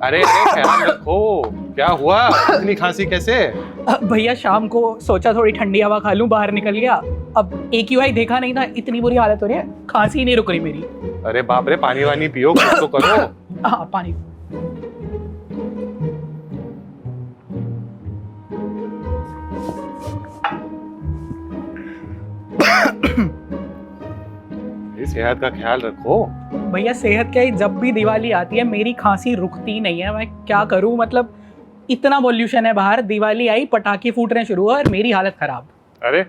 अरे ख्याल रखो। क्या हुआ, इतनी खांसी कैसे? भैया शाम को सोचा थोड़ी ठंडी हवा खा लूं, बाहर निकल गया। अब AQI देखा नहीं था, इतनी बुरी हालत हो रही है, खांसी ही नहीं रुक रही मेरी। अरे बाप रे, पानी वानी पियो, कुछ तो करो। हाँ पानी। सेहत का ख्याल रखो। भैया सेहत क्या ही, जब भी दिवाली आती है मेरी खांसी रुकती नहीं है। मैं क्या करूं, मतलब इतना पॉल्यूशन है बाहर, दिवाली आई पटाखे फूटने शुरू हुए और मेरी हालत खराब। अरे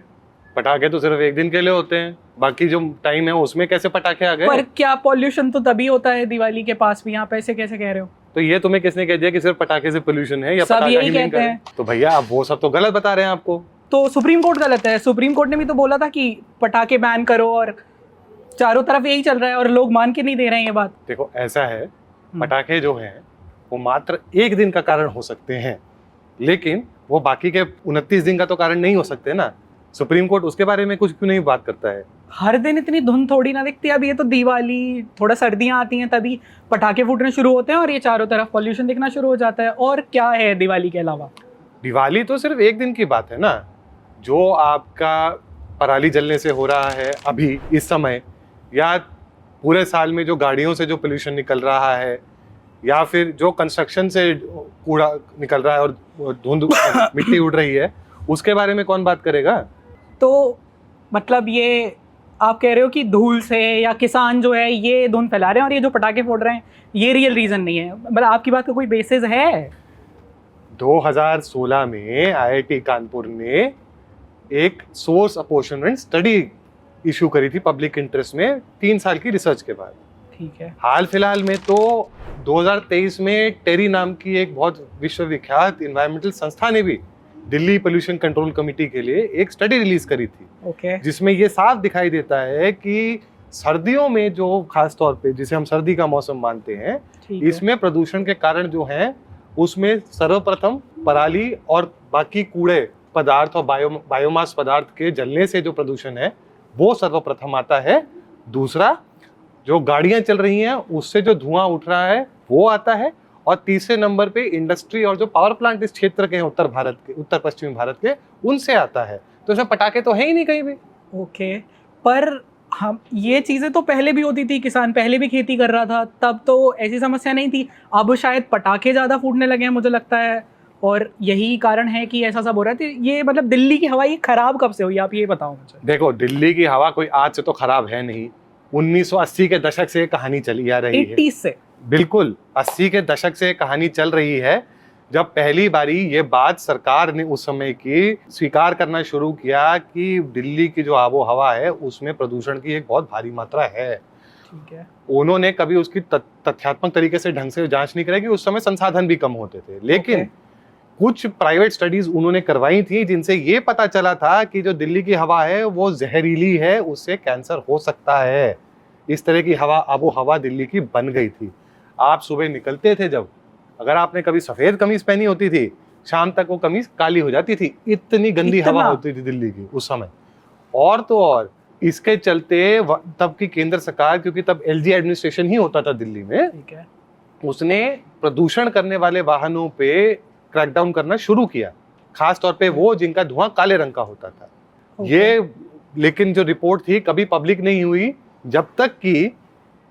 पटाखे तो सिर्फ एक दिन के लिए होते हैं, बाकी जो टाइम है उसमें कैसे पटाखे आ गए? पर क्या पॉल्यूशन तो तभी होता है दिवाली के पास भी, यहाँ पे ऐसे कैसे कह रहे हो? तो ये तुम्हें किसने कह दिया कि सिर्फ पटाखे से पोल्यूशन है, या सब पटाखा यही ही नहीं कहते कर रहे? हैं। तो भैया आप वो सब तो गलत बता रहे हैं आपको। तो सुप्रीम कोर्ट गलत है? सुप्रीम कोर्ट ने भी तो बोला था कि पटाखे बैन करो, और चारों तरफ यही चल रहा है और लोग मान के नहीं दे रहे हैं ये बात। देखो ऐसा है, पटाखे जो हैं वो मात्र एक दिन का कारण हो सकते हैं, लेकिन वो बाकी के 29 दिन का तो कारण नहीं हो सकते ना। सुप्रीम कोर्ट उसके बारे में कुछ क्यों नहीं बात करता है? हर दिन इतनी धुंध थोड़ी ना दिखती है। अब ये तो दिवाली, थोड़ा सर्दियां आती हैं तभी पटाखे फूटने शुरू होते हैं और ये चारों तरफ पॉल्यूशन दिखना शुरू हो जाता है। और क्या है दिवाली के अलावा? दिवाली तो सिर्फ एक दिन की बात है ना। जो आपका पराली जलने से हो रहा है अभी इस समय, या पूरे साल में जो गाड़ियों से जो पोल्यूशन निकल रहा है, या फिर जो कंस्ट्रक्शन से कूड़ा निकल रहा है और धुंध मिट्टी उड़ रही है, उसके बारे में कौन बात करेगा? तो मतलब ये आप कह रहे हो कि धूल से या किसान जो है ये धुंध फैला रहे हैं और ये जो पटाखे फोड़ रहे हैं ये रियल रीजन नहीं है? मतलब आपकी बात का कोई बेसिस है? 2016 में IIT कानपुर ने एक सोर्स अपॉर्चुनिटी स्टडी इशू करी थी पब्लिक इंटरेस्ट में, 3 साल की रिसर्च के बाद। ठीक है। हाल फिलहाल में तो 2023 में टेरी नाम की एक बहुत विश्वविख्यात इन्वायरमेंटल संस्था ने भी दिल्ली पोल्यूशन कंट्रोल कमेटी के लिए एक स्टडी रिलीज करी थी। ओके। जिसमें ये साफ दिखाई देता है कि सर्दियों में जो खास तौर पे जिसे हम सर्दी का मौसम मानते हैं, इसमें प्रदूषण के कारण जो है उसमें सर्वप्रथम पराली और बाकी कूड़े पदार्थ और बायोमास पदार्थ के जलने से जो प्रदूषण है वो सर्वप्रथम आता है। दूसरा, जो गाड़ियां चल रही हैं उससे जो धुआं उठ रहा है वो आता है। और तीसरे नंबर पे इंडस्ट्री और जो पावर प्लांट इस क्षेत्र के हैं उत्तर पश्चिमी भारत के, उनसे आता है। तो इसमें पटाखे तो है ही नहीं कहीं भी। ओके, पर हम ये चीज़ें तो पहले भी होती थी, किसान पहले भी खेती कर रहा था, तब तो ऐसी समस्या नहीं थी। अब शायद पटाखे ज़्यादा फूटने लगे हैं मुझे लगता है, और यही कारण है कि ऐसा सब हो रहा है। तो ये मतलब दिल्ली की हवा ये खराब कब से हुई, आप ये बताओ मुझे। देखो, दिल्ली की हवा कोई आज से तो खराब है नहीं, 1980 के दशक से कहानी चली आ रही है। 80 से? बिल्कुल, 80 के दशक से कहानी चल रही है, जब पहली बारी ये बात सरकार ने उस समय की स्वीकार करना शुरू किया कि दिल्ली की जो आबो हवा है उसमें प्रदूषण की एक बहुत भारी मात्रा है। ठीक है। उन्होंने कभी उसकी तथ्यात्मक तरीके से ढंग से जांच नहीं कराई कि उस समय संसाधन भी कम होते थे, लेकिन कुछ प्राइवेट स्टडीज उन्होंने करवाई थी जिनसे ये पता चला था कि जो दिल्ली की हवा है वो जहरीली है, उससे कैंसर हो सकता है। इस तरह की आबो हवा दिल्ली की बन गई थी। आप सुबह निकलते थे, जब अगर आपने कभी सफेद कमीज पहनी होती थी, शाम तक वो कमीज काली हो जाती थी, इतनी गंदी हवा होती थी दिल्ली की उस समय। और तो और इसके चलते तब की केंद्र सरकार, क्योंकि तब LG एडमिनिस्ट्रेशन ही होता था दिल्ली में, ठीक है, उसने प्रदूषण करने वाले वाहनों पे क्रैकडाउन करना शुरू किया, खास तौर पे वो जिनका धुआं काले रंग का होता था। ये लेकिन जो रिपोर्ट थी कभी पब्लिक नहीं हुई, जब तक कि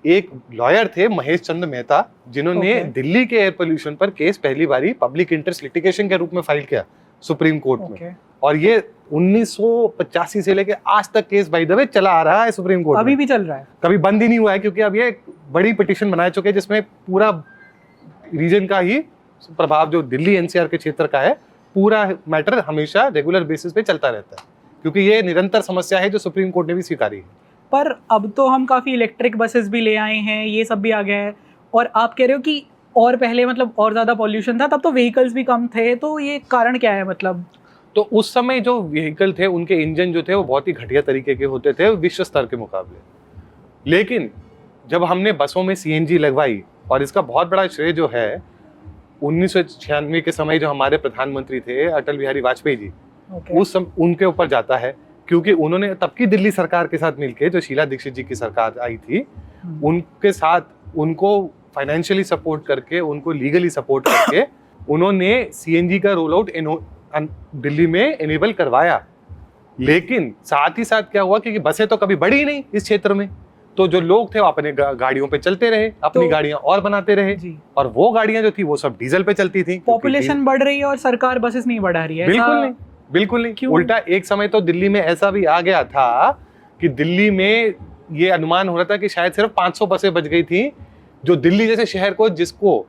एक लॉयर थे महेश चंद्र मेहता, जिन्होंने दिल्ली के एयर पोल्यूशन पर केस पहली बारी पब्लिक इंटरेस्ट लिटिगेशन के रूप में फाइल किया सुप्रीम कोर्ट में। और ये 1985 से लेके आज तक केस बाय द वे चला आ रहा है सुप्रीम कोर्ट में, अभी भी चल रहा है, कभी बंद ही नहीं हुआ है, क्योंकि अब ये बड़ी पिटीशन बना चुके हैं जिसमें पूरा रीजन का ही प्रभाव, जो दिल्ली NCR के क्षेत्र का है, पूरा मैटर हमेशा रेगुलर बेसिस पे चलता रहता है, क्योंकि ये निरंतर समस्या है जो सुप्रीम कोर्ट ने भी स्वीकारी है। पर अब तो हम काफ़ी इलेक्ट्रिक बसेस भी ले आए हैं, ये सब भी आ गया है। और आप कह रहे हो कि और पहले मतलब और ज़्यादा पॉल्यूशन था, तब तो व्हीकल्स भी कम थे, तो ये कारण क्या है? मतलब तो उस समय जो व्हीकल थे उनके इंजन जो थे वो बहुत ही घटिया तरीके के होते थे विश्व स्तर के मुकाबले। लेकिन जब हमने बसों में CNG लगवाई, और इसका बहुत बड़ा श्रेय जो है 1996 के समय जो हमारे प्रधानमंत्री थे अटल बिहारी वाजपेयी जी, उस उनके ऊपर जाता है, क्योंकि उन्होंने तब की दिल्ली सरकार के साथ मिलकर, जो शीला दीक्षित जी की सरकार आई थी, उनके साथ उनको फाइनेंशियली सपोर्ट करके, उनको लीगली सपोर्ट करके उन्होंने सीएनजी का रोल आउट दिल्ली में एनेबल करवाया। लेकिन साथ ही साथ क्या हुआ कि बसें तो कभी बढ़ी नहीं इस क्षेत्र में, तो जो लोग थे वो अपने गाड़ियों पे चलते रहे, अपनी गाड़ियां और बनाते रहे जी। और वो गाड़ियां जो थी वो सब डीजल पे चलती थी। पॉपुलेशन बढ़ रही है और सरकार बसेस नहीं बढ़ा रही है। बिल्कुल नहीं, बिल्कुल नहीं। उल्टा एक समय तो दिल्ली में ऐसा भी आ गया था कि दिल्ली में ये अनुमान हो रहा था कि शायद सिर्फ 500 बसें बच गई थी, जो दिल्ली जैसे शहर को, जिसको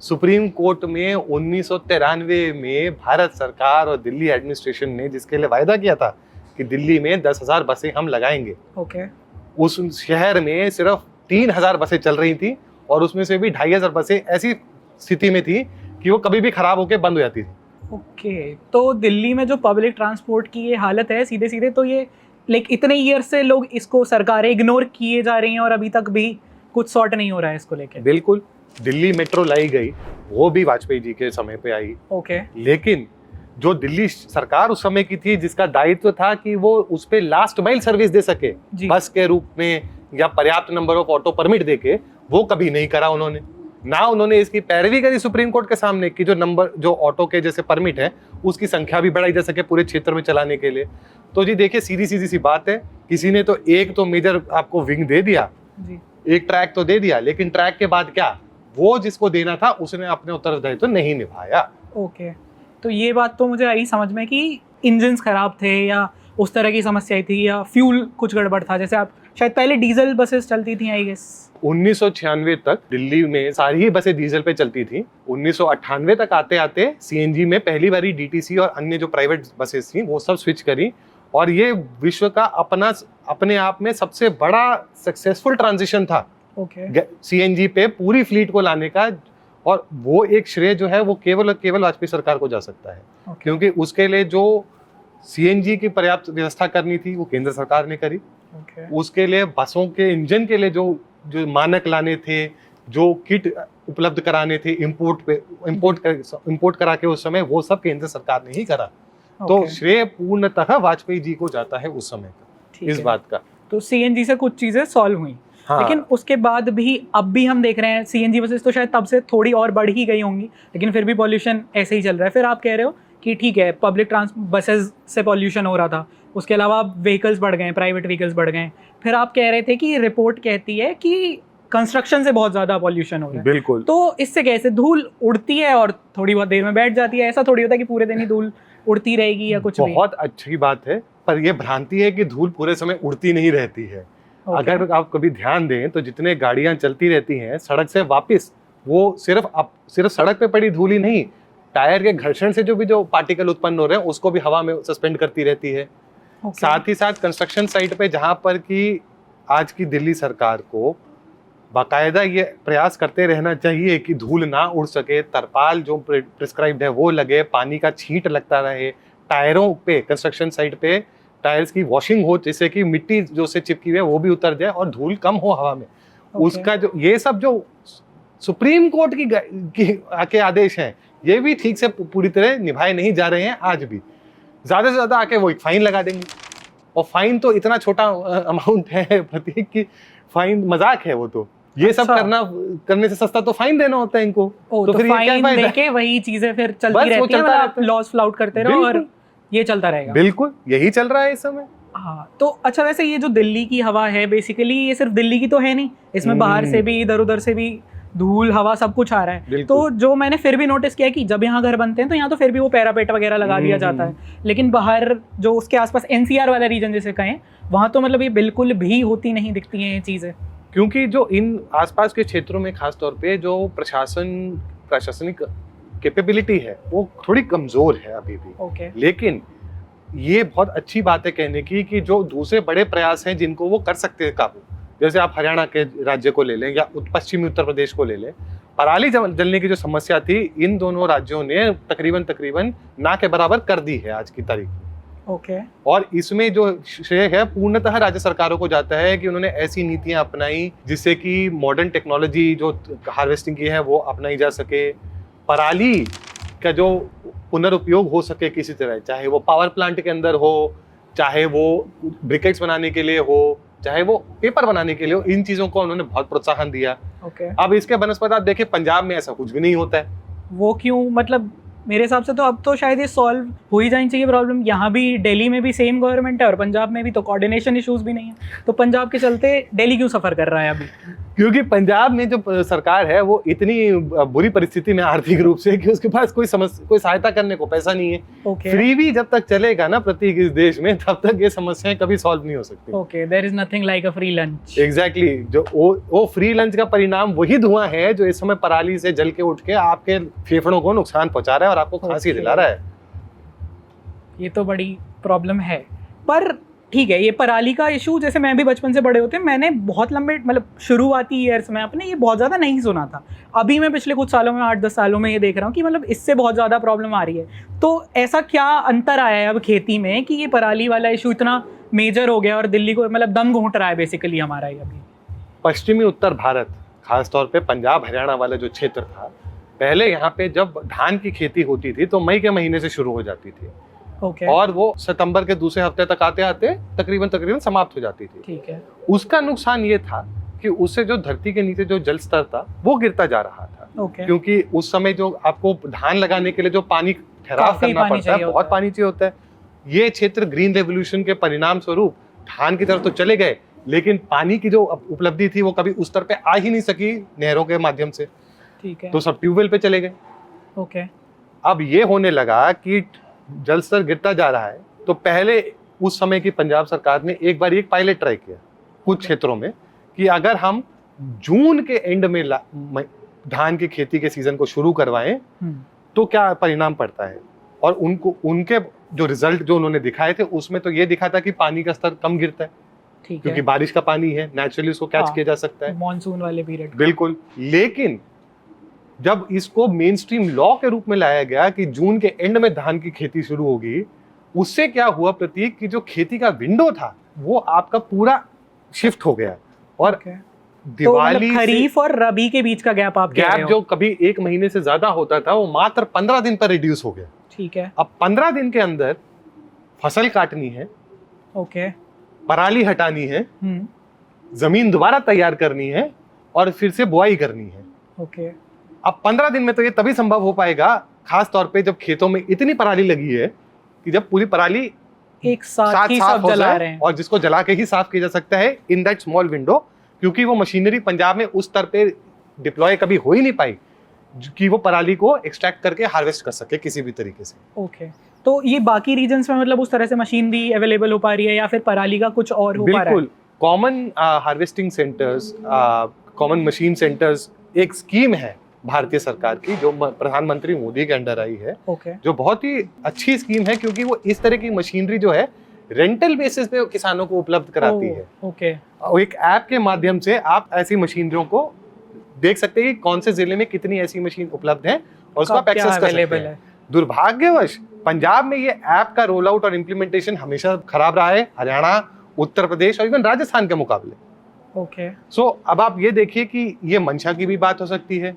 सुप्रीम कोर्ट में 1993 में भारत सरकार और दिल्ली एडमिनिस्ट्रेशन ने जिसके लिए वायदा किया था कि दिल्ली में 10,000 बसें हम लगाएंगे, उस शहर में सिर्फ 3,000 बसें चल रही थी और उसमें से भी 2,500 बसें ऐसी स्थिति में थी कि वो कभी भी खराब होकर बंद हो जाती थी। तो दिल्ली में जो पब्लिक ट्रांसपोर्ट की ये हालत है, सीधे सीधे तो ये इतने ईयर से लोग इसको, सरकारें इग्नोर किए जा रही हैं और अभी तक भी कुछ सॉर्ट नहीं हो रहा है इसको लेके। बिल्कुल। दिल्ली मेट्रो लाई गई, वो भी वाजपेयी जी के समय पे आई। लेकिन जो दिल्ली सरकार उस समय की थी, जिसका दायित्व था कि वो उस पे लास्ट माइल सर्विस दे सके बस के रूप में या पर्याप्त नंबर ऑफ ऑटो परमिट देके, वो कभी नहीं करा उन्होंने। ना उन्होंने इसकी पैरवी करी सुप्रीम कोर्ट के सामने कि जो ऑटो के जैसे परमिट है उसकी संख्या भी बढ़ाई जा सके पूरे क्षेत्र में चलाने के लिए। तो जी देखिए, सीधी सी बात है, किसी ने तो एक मेजर आपको विंग दे दिया जी। एक ट्रैक तो दे दिया, लेकिन ट्रैक के बाद क्या, वो जिसको देना था उसने अपने उत्तरदायित्व तो नहीं निभाया। तो ये बात तो मुझे आई समझ में कि इंजन्स खराब थे या उस तरह की समस्या थी या फ्यूल कुछ गड़बड़ था। जैसे आप शायद पहले डीजल बसेस चलती थी आई गेस, 1996 तक दिल्ली में सारी ही बसें डीजल पे चलती थी। 1998 तक आते आते सीएनजी में पहली बारी डीटीसी और अन्य जो प्राइवेट बसेस थी वो सब स्विच करी, और ये विश्व का अपने आप में सबसे बड़ा सक्सेसफुल ट्रांजिशन था सीएनजी पे पूरी फ्लीट को लाने का। और वो एक श्रेय जो है वो केवल वाजपेयी सरकार को जा सकता है, क्योंकि उसके लिए जो सीएनजी की पर्याप्त व्यवस्था करनी थी वो केंद्र सरकार ने करी। उसके लिए बसों के इंजन के लिए जो मानक लाने थे, जो किट उपलब्ध कराने थे इंपोर्ट करा के उस समय, वो सब केंद्र सरकार ने ही करा। तो श्रेय पूर्णतः वाजपेयी जी को जाता है उस समय का, इस बात का। तो सीएनजी से कुछ चीजें सॉल्व हुई। हाँ। लेकिन उसके बाद भी अब भी हम देख रहे हैं सीएनजी बसेस तो शायद तब से थोड़ी और बढ़ ही गई होंगी, लेकिन फिर भी पॉल्यूशन ऐसे ही चल रहा है। फिर आप कह रहे हो कि ठीक है, पब्लिक बसेस से पॉल्यूशन हो रहा था, उसके अलावा व्हीकल्स बढ़ गए, प्राइवेट व्हीकल्स बढ़ गए। फिर आप कह रहे थे कि रिपोर्ट कहती है कि कंस्ट्रक्शन से बहुत ज्यादा पॉल्यूशन हो रहा है। बिल्कुल। तो इससे कैसे धूल उड़ती है और थोड़ी बहुत देर में बैठ जाती है? ऐसा थोड़ी होता है कि पूरे दिन ही धूल उड़ती रहेगी या कुछ भी? बहुत अच्छी बात है, पर यह भ्रांति है कि धूल पूरे समय उड़ती नहीं रहती है। अगर आप कभी ध्यान दें तो जितने गाड़ियां चलती रहती हैं सड़क से वापस, वो सिर्फ सड़क पे पड़ी धूल ही नहीं, टायर के घर्षण से जो पार्टिकल उत्पन्न हो रहे हैं उसको भी हवा में सस्पेंड करती रहती है। साथ ही साथ कंस्ट्रक्शन साइट पे, जहां पर कि आज की दिल्ली सरकार को बाकायदा ये प्रयास करते रहना चाहिए कि धूल ना उड़ सके, तरपाल जो प्रिस्क्राइब्ड है वो लगे, पानी का छींट लगता रहे, टायरों पे, कंस्ट्रक्शन साइट पे टायर्स की वॉशिंग हो, जिससे कि मिट्टी जो से चिपकी हुई है वो भी उतर जाए और धूल कम हो हवा में। उसका जो ये सब जो सुप्रीम कोर्ट के आदेश हैं, ये भी ठीक से पूरी तरह निभाए नहीं जा रहे हैं आज भी। ज्यादा से ज्यादा आके वो एक फाइन लगा देंगे, और फाइन तो इतना छोटा अमाउंट है प्रतीक की, फाइन मजाक है वो तो। ये सब करने से सस्ता तो फाइन देना होता है इनको। तो फिर फाइन देके वही चीजें फिर चलती रहती हैं, आप लॉस फ्लाउट करते रहो और ये चलता रहेगा। बिल्कुल, यही चल रहा है इस समय। हाँ, तो अच्छा, वैसे ये जो दिल्ली की हवा है, बेसिकली ये सिर्फ दिल्ली की तो है नहीं, इसमें बाहर से भी, इधर उधर से भी धूल, हवा सब कुछ आ रहा है। तो जो मैंने फिर भी नोटिस किया कि जब यहाँ घर बनते हैं तो यहाँ तो फिर भी वो पैरापेट वगैरह लगा दिया जाता है, लेकिन बाहर जो उसके आसपास एनसीआर वाला रीजन जैसे कहें, वहाँ तो मतलब ये बिल्कुल भी होती नहीं दिखती हैं ये चीज़ें। क्योंकि जो इन आसपास के क्षेत्रों में खास तौर पे जो प्रशासनिक कैपेबिलिटी है वो थोड़ी कमजोर है अभी भी। लेकिन ये बहुत अच्छी बात है कहने की कि जो दूसरे बड़े प्रयास हैं जिनको वो कर सकते हैं काबू, जैसे आप हरियाणा के राज्य को ले लें या पश्चिमी उत्तर प्रदेश को ले लें, पराली जलने की जो समस्या थी इन दोनों राज्यों ने तकरीबन ना के बराबर कर दी है आज की तारीख में। और इसमें जो श्रेय है पूर्णतः राज्य सरकारों को जाता है कि उन्होंने ऐसी नीतियां अपनाई जिससे कि मॉडर्न टेक्नोलॉजी जो हार्वेस्टिंग की है वो अपनाई जा सके, पराली का जो पुनरुपयोग हो सके किसी तरह, चाहे वो पावर प्लांट के अंदर हो, चाहे वो ब्रिकेट्स बनाने के लिए हो, चाहे वो पेपर बनाने के लिए हो, इन चीज़ों को उन्होंने बहुत प्रोत्साहन दिया। ओके। अब इसके बनस्पत आप देखिए पंजाब में ऐसा कुछ भी नहीं होता है। वो क्यों, मतलब मेरे हिसाब से तो अब तो शायद ये सॉल्व हो ही जानी चाहिए प्रॉब्लम। यहाँ भी दिल्ली में भी सेम गवर्नमेंट है और पंजाब में भी, तो कोऑर्डिनेशन इश्यूज भी नहीं है, तो पंजाब के चलते दिल्ली क्यों सफर कर रहा है अभी? क्योंकि पंजाब में जो सरकार है वो इतनी बुरी परिस्थिति में आर्थिक रूप से कि उसके पास कोई सहायता करने को पैसा नहीं है। ओके फ्रीबी जब तक चलेगा ना प्रत्येक इस देश में, तब तक ये समस्याएं कभी सॉल्व नहीं हो सकती। Okay, there is nothing like a free lunch. Exactly, जो वो फ्री लंच का परिणाम वही धुआं है जो इस समय पराली से जल के उठ के आपके फेफड़ों को नुकसान पहुंचा रहा है और आपको खांसी दिला रहा है। ये तो बड़ी प्रॉब्लम है। पर ठीक है, ये पराली का इशू, जैसे मैं भी बचपन से बड़े होते हैं, मैंने बहुत लंबे मतलब शुरुआती ईयर्स में अपने ये बहुत ज़्यादा नहीं सुना था। अभी मैं पिछले कुछ सालों में 8-10 सालों में ये देख रहा हूँ कि मतलब इससे बहुत ज़्यादा प्रॉब्लम आ रही है। तो ऐसा क्या अंतर आया है अब खेती में कि ये पराली वाला इशू इतना मेजर हो गया और दिल्ली को मतलब दम घोंट रहा है बेसिकली हमारा ये अभी? पश्चिमी उत्तर भारत, खासतौर पे पंजाब हरियाणा वाला जो क्षेत्र था, पहले यहाँ पे जब धान की खेती होती थी तो मई के महीने से शुरू हो जाती थी। Okay. और वो सितंबर के दूसरे हफ्ते तक आते आते तकरीबन समाप्त हो जाती थी। ठीक है। उसका नुकसान ये था कि उससे जो धरती के नीचे जो जल स्तर था वो गिरता जा रहा था। Okay. क्योंकि उस समय जो आपको धान लगाने के लिए जो पानी ठहराव करना पड़ता है, बहुत पानी चाहिए होता है। ये क्षेत्र ग्रीन रेवोल्यूशन के परिणाम स्वरूप धान की तरफ तो चले गए, लेकिन पानी की जो उपलब्धि थी वो कभी उस स्तर पे आ ही नहीं सकी नहरों के माध्यम से। ठीक है। तो सब ट्यूबवेल पे चले गए। ओके। अब ये होने लगा कि जल स्तर गिरता जा रहा है, तो पहले उस समय की पंजाब सरकार ने एक बार एक पायलट ट्राई किया कुछ क्षेत्रों में कि अगर हम जून के एंड में धान की खेती के सीजन को शुरू करवाएं तो क्या परिणाम पड़ता है। और उनके जो रिजल्ट जो उन्होंने दिखाए थे उसमें तो ये दिखा था कि पानी का स्तर कम गिरता है, क्योंकि बारिश का पानी है, नेचुरली उसको कैच किया जा सकता है मॉनसून वाले पीरियड। बिल्कुल। लेकिन जब इसको मेन स्ट्रीम लॉ के रूप में लाया गया कि जून के एंड में धान की खेती शुरू होगी, उससे क्या हुआ प्रतीक कि जो खेती का विंडो था वो आपका पूरा शिफ्ट हो गया। और दिवाली तो खरीफ और रबी के बीच का गैप जो कभी 1 महीने से ज्यादा होता था वो मात्र 15 दिन पर रिड्यूस हो गया। ठीक है। अब 15 दिन के अंदर फसल काटनी है, ओके, पराली हटानी है, जमीन दोबारा तैयार करनी है और फिर से बुआई करनी है। ओके। अब 15 दिन में तो ये तभी संभव हो पाएगा, खास तौर पे जब खेतों में इतनी पराली लगी है कि जब पूरी पराली एक साथ ही सब जला रहे हैं, और जिसको जला के ही साफ किया जा सकता है इन दैट स्मॉल विंडो, क्योंकि वो मशीनरी पंजाब में उस स्तर पे डिप्लॉय कभी हो ही नहीं पाई कि वो पराली को एक्सट्रैक्ट करके हार्वेस्ट कर सके किसी भी तरीके से। ओके। तो ये बाकी रीजन्स में मतलब उस तरह से मशीनरी अवेलेबल हो पा रही है या फिर पराली का कुछ और हो पा रहा है? बिल्कुल, common harvesting centres, common machine centres एक स्कीम है भारतीय सरकार की जो प्रधानमंत्री मोदी के अंडर आई है। जो बहुत ही अच्छी स्कीम है, क्योंकि वो इस तरह की मशीनरी जो है रेंटल बेसिस पे किसानों को उपलब्ध कराती है। एक ऐप के माध्यम से आप ऐसी मशीनरियों को देख सकते हैं कि कौन से जिले में कितनी ऐसी मशीन उपलब्ध है और उसको आप एक्सेस कर सकते हैं। दुर्भाग्यवश पंजाब में ये ऐप का रोल आउट और इम्प्लीमेंटेशन हमेशा खराब रहा है, हरियाणा, उत्तर प्रदेश और इवन राजस्थान के मुकाबले। सो अब आप ये देखिए कि ये मंशा की भी बात हो सकती है,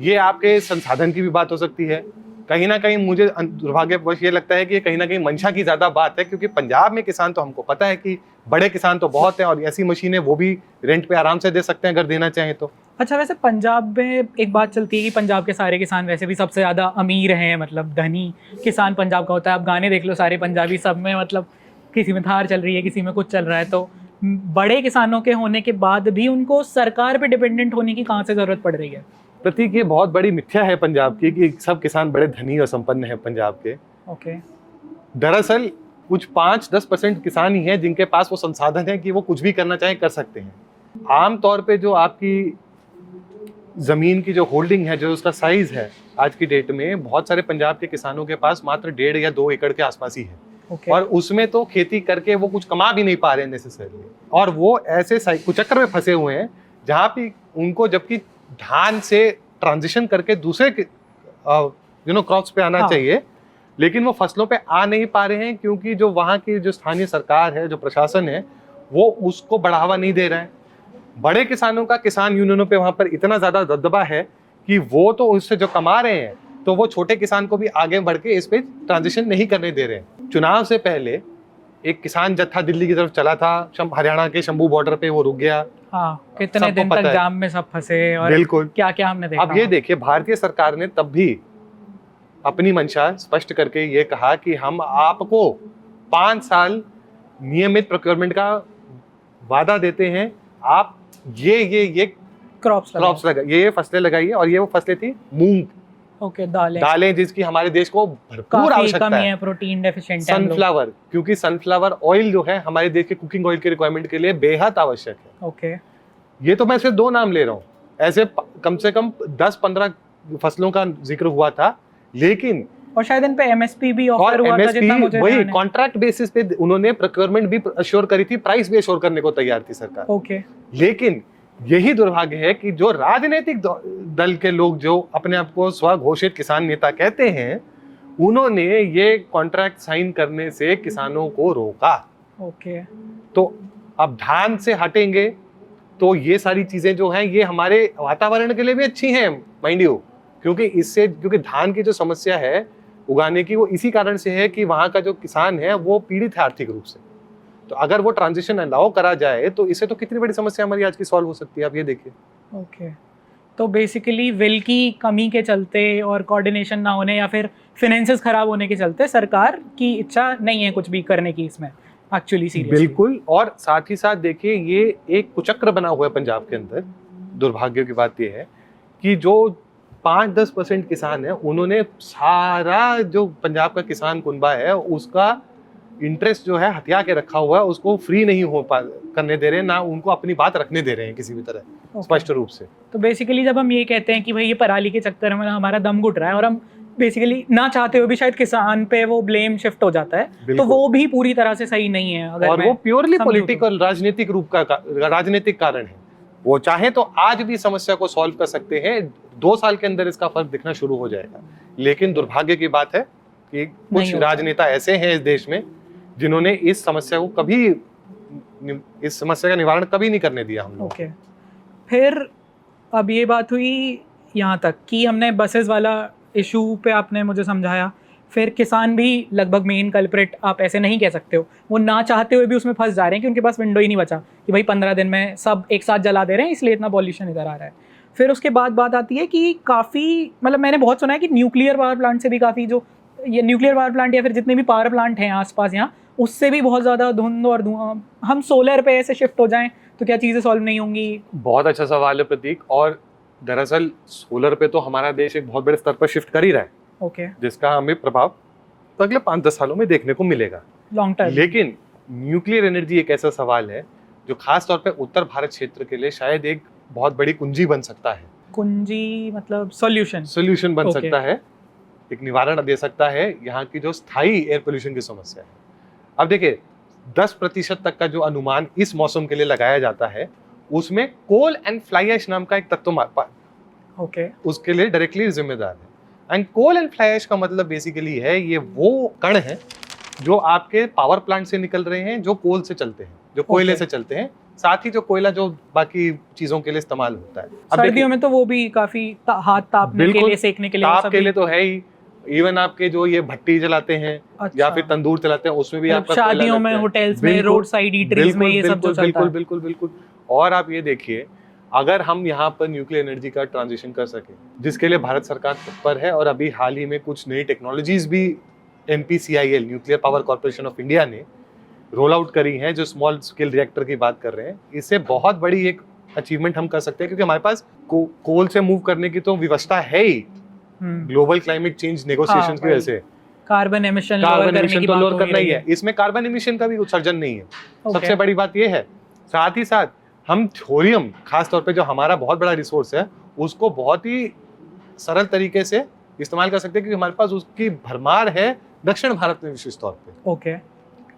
ये आपके संसाधन की भी बात हो सकती है। कहीं ना कहीं मुझे दुर्भाग्यवश ये लगता है कि कहीं ना कहीं मंशा की ज्यादा बात है, क्योंकि पंजाब में किसान तो हमको पता है कि बड़े किसान तो बहुत हैं और ऐसी मशीनें वो भी रेंट पे आराम से दे सकते हैं अगर देना चाहें तो। अच्छा, वैसे पंजाब में एक बात चलती है कि पंजाब के सारे किसान वैसे भी सबसे ज़्यादा अमीर हैं, मतलब धनी किसान पंजाब का होता है। आप गाने देख लो सारे पंजाबी, सब में मतलब किसी में थार चल रही है, किसी में कुछ चल रहा है। तो बड़े किसानों के होने के बाद भी उनको सरकार पे डिपेंडेंट होने की कहाँ से ज़रूरत पड़ रही है? प्रतीक, ये बहुत बड़ी मिथ्या है पंजाब की कि सब किसान बड़े धनी और संपन्न हैं पंजाब के। दरअसल कुछ 5-10% किसान ही हैं जिनके पास वो संसाधन है कि वो कुछ भी करना चाहे कर सकते हैं। आमतौर पे जो आपकी जमीन की जो होल्डिंग है, जो उसका साइज है आज की डेट में, बहुत सारे पंजाब के किसानों के पास मात्र 1.5 या 2 एकड़ के आसपास ही है। और उसमें तो खेती करके वो कुछ कमा भी नहीं पा रहे नेसेसरली, और वो ऐसे कुचक्कर में फंसे हुए हैं जहाँ पे उनको जबकि धान से ट्रांजिशन करके दूसरे क्रॉप्स पे आना चाहिए, लेकिन वो फसलों पे आ नहीं पा रहे हैं क्योंकि जो वहाँ की जो स्थानीय सरकार है, जो प्रशासन है, वो उसको बढ़ावा नहीं दे रहा है। बड़े किसानों का किसान यूनियनों पे वहाँ पर इतना ज़्यादा दबदबा है कि वो तो उससे जो कमा रहे हैं तो वो छोटे किसान को भी आगे बढ़ के इस पे ट्रांजिशन नहीं करने दे रहे हैं। चुनाव से पहले एक किसान जत्था दिल्ली की तरफ चला था, हरियाणा के शंभू बॉर्डर पे वो रुक गया, हाँ, कितने सबको दिन पता तक है। जाम में सब फंसे और बिल्कुल। क्या क्या हमने देखा। अब ये देखिए, भारतीय सरकार ने तब भी अपनी मंशा स्पष्ट करके ये कहा कि हम आपको 5 साल नियमित प्रोक्योरमेंट का वादा देते हैं, आप ये क्रॉप्स क्रॉप्स लगा, ये फसलें लगाइए। और ये वो फसलें थी मूंग, ओके, दालें दालें, जिसकी हमारे देश को भरपूर काफी आवश्यकता कमी है। है, प्रोटीन डेफिशिएंट है हम लोग। सनफ्लावर, क्योंकि सनफ्लावर ऑयल जो है हमारे देश के कुकिंग ऑयल की रिक्वायरमेंट के लिए बेहद आवश्यक है। ओके, ये तो मैं सिर्फ 2 नाम ले रहा हूँ, ऐसे कम से कम 10-15 फसलों का जिक्र हुआ था। लेकिन और शायद इन पे एमएसपी भी और ऑफर हुआ था, एमएसपी जितना मुझे वही ध्यान है। कॉन्ट्रैक्ट बेसिस पे उन्होंने प्रोक्योरमेंट भी अश्योर करी थी, प्राइस भी अश्योर करने को तैयार थी सरकार। ओके, लेकिन यही दुर्भाग्य है कि जो राजनीतिक दल के लोग जो अपने आप को स्वघोषित किसान नेता कहते हैं, उन्होंने ये कॉन्ट्रैक्ट साइन करने से किसानों को रोका। ओके, तो अब धान से हटेंगे तो ये सारी चीजें जो हैं ये हमारे वातावरण के लिए भी अच्छी हैं, माइंड यू, क्योंकि धान की जो समस्या है उगाने की, वो इसी कारण से है कि वहाँ का जो किसान है वो पीड़ित है आर्थिक रूप से। तो अगर वो ट्रांजिशन अलाउ करा जाए तो इससे तो कितनी बड़ी समस्या हमारी आज की सॉल्व हो सकती है, आप ये देखिए। ओके। तो बेसिकली विल की कमी के चलते और कोऑर्डिनेशन ना होने या फिर फाइनेंसेस खराब होने के चलते सरकार की इच्छा नहीं है कुछ भी करने की इसमें, एक्चुअली सीरियसली। बिल्कुल। और साथ ही साथ देखिए, ये एक कुचक्र बना हुआ है पंजाब के अंदर। दुर्भाग्य की बात ये है कि जो 5-10% किसान है, उन्होंने सारा जो पंजाब का किसान कुनबा है उसका इंटरेस्ट जो है हथिया के रखा हुआ है, उसको फ्री नहीं करने दे रहे हैं, ना उनको अपनी बात रखने दे रहे हैं किसी भी तरह स्पष्ट रूप से। तो बेसिकली जब हम ये कहते हैं कि भाई ये पराली के चक्कर में हमारा दम घुट रहा है और हम बेसिकली ना चाहते हुए भी शायद किसान पे वो ब्लेम शिफ्ट हो जाता है, तो वो भी पूरी तरह से सही नहीं है। अगर और वो प्योरली पॉलिटिकल राजनीतिक रूप का राजनीतिक कारण है। वो चाहे तो आज भी समस्या को सॉल्व कर सकते हैं, 2 साल के अंदर इसका फर्क दिखना शुरू हो जाएगा। लेकिन दुर्भाग्य की बात है कि कुछ राजनेता ऐसे हैं इस देश में जिन्होंने इस समस्या का निवारण कभी नहीं करने दिया हम लोग। ओके, फिर अब ये बात हुई यहाँ तक कि हमने बसेस वाला इशू पे आपने मुझे समझाया, फिर किसान भी लगभग मेन कल्प्रिट आप ऐसे नहीं कह सकते हो, वो ना चाहते हुए भी उसमें फंस जा रहे हैं कि उनके पास विंडो ही नहीं बचा कि भाई 15 दिन में सब एक साथ जला दे रहे हैं, इसलिए इतना पॉल्यूशन इधर आ रहा है। फिर उसके बाद बात आती है कि काफ़ी मतलब मैंने बहुत सुना है कि न्यूक्लियर पावर प्लांट से भी काफ़ी, जो ये न्यूक्लियर पावर प्लांट या फिर जितने भी पावर प्लांट हैं आसपास यहाँ, उससे भी बहुत ज़्यादा धुंध और धुआं, हम सोलर पे ऐसे शिफ्ट हो जाएं तो क्या चीज़ें सॉल्व नहीं होंगी? बहुत अच्छा सवाल है प्रतीक। और दरअसल सोलर पे तो हमारा देश एक बहुत बड़े स्तर पर शिफ्ट कर ही रहा है, ओके, जिसका हमें प्रभाव तो अगले 5-10 सालों में देखने को मिलेगा लॉन्ग टर्म। लेकिन न्यूक्लियर एनर्जी एक ऐसा सवाल है जो खास तौर पे उत्तर भारत क्षेत्र के लिए शायद एक बहुत बड़ी कुंजी बन सकता है। कुंजी मतलब सॉल्यूशन बन सकता है, एक निवारण दे सकता है यहाँ की जो स्थायी एयर पोल्यूशन की समस्या है। अब देखिए, 10% तक का जो अनुमान इस मौसम के लिए लगाया जाता है, उसमें कोल एंड फ्लाई ऐश नाम का एक तत्व उसके लिए डायरेक्टली जिम्मेदार है। And coal and fly ash का मतलब बेसिकली है, ये वो कण है जो आपके पावर प्लांट से निकल रहे हैं, जो कोल से चलते हैं, जो कोयले से चलते हैं, साथ ही जो कोयला जो बाकी चीजों के लिए इस्तेमाल होता है। सर्दियों में तो वो भी काफी हाथ तापने के लिए, सेकने के लिए, ताप के लिए तो है ही। इवन आपके जो ये भट्टी जलाते हैं या फिर तंदूर चलाते हैं, उसमें भी आपका शादियों में, होटल्स में, रोड साइड ईटरीज में ये सब जो चलता है। बिल्कुल। और आप ये देखिए, अगर हम यहाँ पर न्यूक्लियर एनर्जी का ट्रांजिशन कर सके, जिसके लिए भारत सरकार तत्पर है, और अभी हाल ही में कुछ नई टेक्नोलॉजीज भी NPCIL nuclear power corporation of India ने रोल आउट करी हैं, जो स्मॉल स्केल रिएक्टर की बात कर रहे हैं, इससे बहुत बड़ी एक अचीवमेंट हम कर सकते हैं, क्योंकि हमारे पास कोल से मूव करने की तो व्यवस्था है ही ग्लोबल क्लाइमेट चेंज नेगोशिएशंस की वजह से। कार्बन एमिशन तो लोअर करना ही है, इसमें कार्बन एमिशन का भी उत्सर्जन नहीं है। सबसे बड़ी बात ये है। साथ ही साथ हम थोरियम, खास तौर पे जो हमारा बहुत बड़ा रिसोर्स है, उसको बहुत ही सरल तरीके से इस्तेमाल कर सकते हैं, क्योंकि हमारे पास उसकी भरमार है दक्षिण भारत में विशेष तौर पे।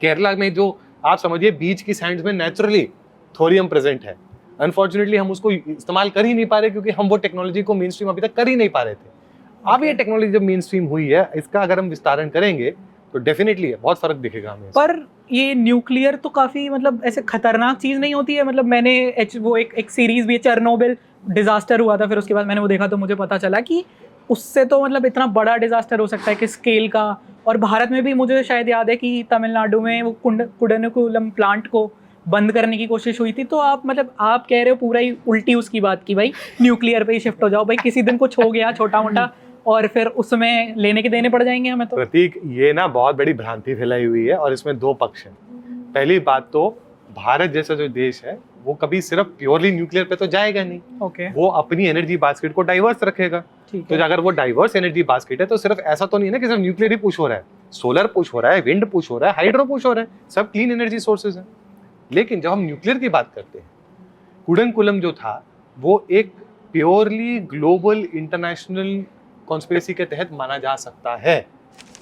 केरला में जो आप समझिए बीच की सैंड्स में नेचुरली थोरियम प्रेजेंट है। अनफॉर्चुनेटली हम उसको इस्तेमाल कर ही नहीं पा रहे, क्योंकि हम वो टेक्नोलॉजी को मेन स्ट्रीम अभी तक कर ही नहीं पा रहे थे। अब ये टेक्नोलॉजी जब मेन स्ट्रीम हुई है, इसका अगर हम विस्तारण करेंगे तो डेफिनेटली बहुत फर्क दिखेगा हमें। पर ये न्यूक्लियर तो काफी मतलब ऐसे खतरनाक चीज नहीं होती है? मतलब मैंने वो एक सीरीज भी, चेरनोबिल डिजास्टर हुआ था, फिर उसके बाद मैंने वो देखा तो मुझे पता चला कि उससे तो मतलब इतना बड़ा डिजास्टर हो सकता है कि स्केल का। और भारत में भी मुझे शायद याद है कि तमिलनाडु में वो कुडनकुलम प्लांट को बंद करने की कोशिश हुई थी, तो आप मतलब आप कह रहे हो पूरा ही उल्टी उसकी बात की भाई न्यूक्लियर पे ही शिफ्ट हो जाओ भाई, किसी दिन कुछ हो गया छोटा मोटा और फिर उसमें लेने के देने पड़ जाएंगे हमें। तो प्रतीक, ये ना बहुत बड़ी भ्रांति फैलाई हुई है और इसमें दो पक्ष हैं। पहली बात तो भारत जैसा जो देश है वो कभी सिर्फ प्योरली न्यूक्लियर पे तो जाएगा नहीं, ओके वो अपनी एनर्जी बास्केट को डाइवर्स रखेगा। ठीक तो है। अगर वो डाइवर्स एनर्जी बास्केट है तो सिर्फ ऐसा तो नहीं है ना कि सिर्फ न्यूक्लियर ही पुश हो रहा है, सोलर पुश हो रहा है, विंड पुश हो रहा है, हाइड्रो पुश हो रहा है, सब क्लीन एनर्जी सोर्सेज हैं। लेकिन जब हम न्यूक्लियर की बात करते हैं, कुडनकुलम जो था वो एक प्योरली ग्लोबल इंटरनेशनल कॉन्स्पिरेसी के तहत माना जा सकता है।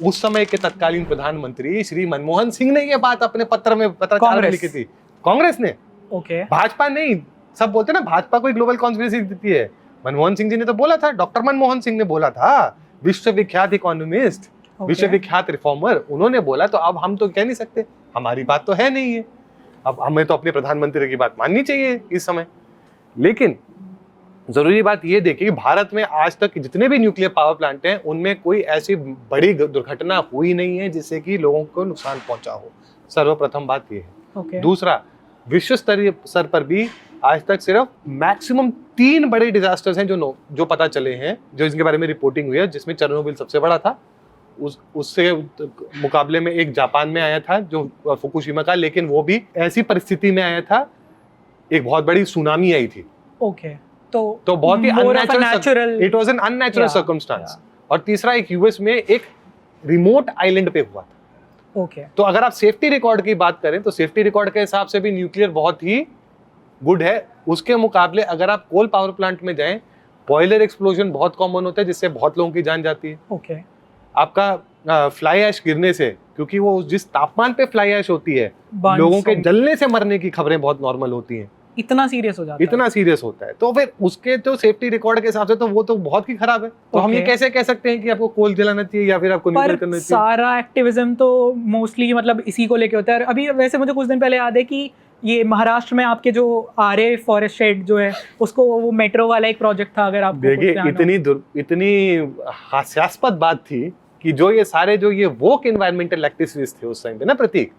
उस समय के तत्कालीन प्रधानमंत्री श्री मनमोहन सिंह ने ये बात अपने पत्र में पत्राचार में कांग्रेस। लिखी थी, कांग्रेस ने, ओके भाजपा नहीं। सब बोलते हैं ना भाजपा कोई ग्लोबल कॉन्स्पिरेसी देती है, मनमोहन सिंह जी ने तो बोला था, डॉक्टर मनमोहन सिंह ने बोला था, विश्वविख्यात इकोनॉमिस्ट, विश्वविख्यात रिफॉर्मर, उन्होंने बोला। तो अब हम तो कह नहीं सकते, हमारी बात तो है नहीं है, अब हमें तो अपने प्रधानमंत्री की बात माननी चाहिए इस समय। लेकिन जरूरी बात ये देखिए कि भारत में आज तक जितने भी न्यूक्लियर पावर प्लांट हैं उनमें कोई ऐसी बड़ी दुर्घटना हुई नहीं है जिससे कि लोगों को नुकसान पहुंचा हो। सर्वप्रथम बात ये है। ओके दूसरा, विश्व स्तरीय स्तर पर भी आज तक सिर्फ मैक्सिमम 3 बड़े डिजास्टर्स हैं जो पता चले हैं, जो इनके बारे में रिपोर्टिंग हुई है, जिसमें चेरनोबिल सबसे बड़ा था। उससे मुकाबले में एक जापान में आया था जो फुकुशिमा का, लेकिन वो भी ऐसी परिस्थिति में आया था, एक बहुत बड़ी सुनामी आई थी। ओके तो बहुत ही natural, it was an unnatural circumstance. और तीसरा, एक यूएस में एक रिमोट आइलैंड पे हुआ था। ओके तो अगर आप सेफ्टी रिकॉर्ड की बात करें तो सेफ्टी रिकॉर्ड के हिसाब से भी न्यूक्लियर बहुत ही गुड है। उसके मुकाबले अगर आप कोल पावर प्लांट में जाएं, बॉयलर एक्सप्लोजन बहुत कॉमन होता है जिससे बहुत लोगों की जान जाती है। ओके आपका फ्लाई ऐश गिरने से, क्योंकि वो जिस तापमान पे फ्लाई ऐश होती है, लोगों के जलने से मरने की खबरें बहुत नॉर्मल होती हैं। इतना सीरियस हो जाता है, इतना सीरियस होता है। तो फिर उसके तो सेफ्टी रिकॉर्ड के हिसाब से तो वो तो बहुत ही खराब है। तो हम ये कैसे कह सकते हैं कि आपको कोल जलाना चाहिए या फिर आपको न्यूक्लियर करना चाहिए? सारा एक्टिविज्म तो मोस्टली मतलब इसी को लेके होता है। अभी वैसे मुझे कुछ दिन पहले याद है कि ये महाराष्ट्र में आपके जो आरे फॉरेस्ट शेड जो है उसको वो मेट्रो वाला एक प्रोजेक्ट था, अगर आप देखिए इतनी हास्यास्पद बात थी कि जो ये सारे जो ये वोक एनवायरमेंटल एक्टिविस्ट थे उस टाइम पे ना प्रतीक,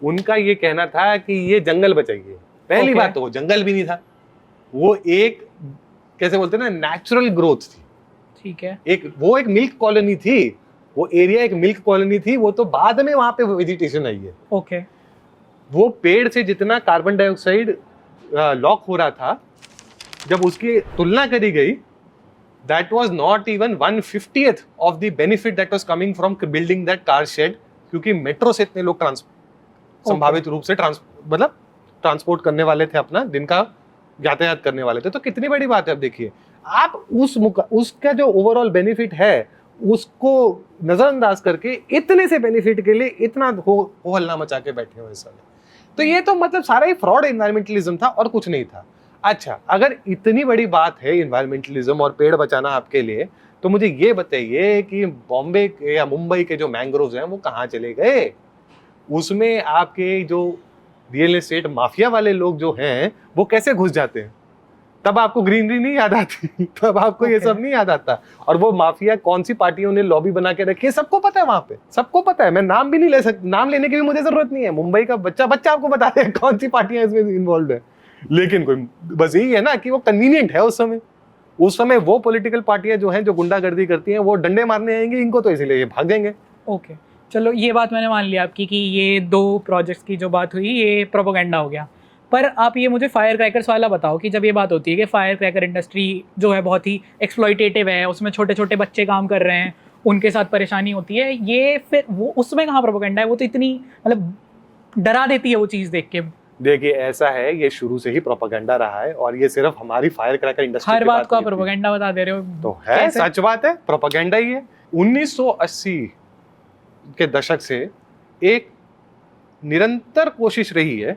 उनका ये कहना था कि ये जंगल बचाइए। पहली बात तो वो जंगल भी नहीं था, वो एक कैसे बोलते हैं ना नेचुरल ग्रोथ थी। ठीक है, वो एक मिल्क कॉलोनी थी, वो एरिया एक मिल्क कॉलोनी थी। वो तो बाद में वहां पे वेजिटेशन आई है। ओके वो पेड़ से जितना कार्बन डाइऑक्साइड लॉक हो रहा था, जब उसकी तुलना करी गई, that was not even 1/50th of the benefit that was coming from building that car shed, क्योंकि मेट्रो से इतने लोग संभावित रूप से ट्रांसपोर्ट करने वाले थे, अपना दिन का यातायात करने वाले थे। तो कितनी बड़ी बात है। अब देखिए आप उसका जो ओवरऑल बेनिफिट है उसको नजरअंदाज करके इतने से बेनिफिट के लिए इतना हो हल्ला मचा के बैठे हुए साले। तो ये तो मतलब सारा ही फ्रॉड एनवायरमेंटलिज्म था और कुछ नहीं था। अच्छा, अगर इतनी बड़ी बात है एनवायरमेंटलिज्म और पेड़ बचाना आपके लिए, तो मुझे ये बताइए कि बॉम्बे के या मुंबई के जो मैंग्रोव्स हैं वो कहाँ चले गए? उसमें आपके जो रियल एस्टेट माफिया वाले लोग जो हैं वो कैसे घुस जाते हैं? तब आपको ग्रीनरी नहीं याद आती, तब आपको ये सब नहीं याद आता। और वो माफिया कौन सी पार्टियों ने लॉबी बना के रखी है सबको पता है, वहां पे सबको पता है। मैं नाम भी नहीं ले सकता, नाम लेने की भी मुझे जरूरत नहीं है। मुंबई का बच्चा आपको बता दे कौन सी पार्टियां इसमें इन्वॉल्व है। लेकिन कोई बस यही है ना कि वो कन्वीनियंट है उस समय वो पॉलिटिकल पार्टियां जो हैं जो गुंडागर्दी करती हैं वो डंडे मारने आएंगी इनको, तो इसीलिए ये भाग जाएंगे। ओके चलो, ये बात मैंने मान लिया आपकी कि ये 2 प्रोजेक्ट्स की जो बात हुई ये प्रोपेगेंडा हो गया। पर आप ये मुझे फायर क्रैकर्स वाला बताओ कि जब ये बात होती है कि फायर क्रैकर इंडस्ट्री जो है बहुत ही एक्सप्लॉइटेटिव है, उसमें छोटे छोटे बच्चे काम कर रहे हैं, उनके साथ परेशानी होती है, ये फिर वो उसमें कहाँ प्रोपेगेंडा है? वो तो इतनी मतलब डरा देती है वो चीज़ देख के। देखिए ऐसा है, ये शुरू से ही प्रोपेगेंडा रहा है और ये सिर्फ हमारी फायर क्रैकर इंडस्ट्री हर बात को आप प्रोपेगेंडा बता दे रहे हो तो है, सच बात है, प्रोपेगेंडा ही है। 1980 के दशक से एक निरंतर कोशिश रही है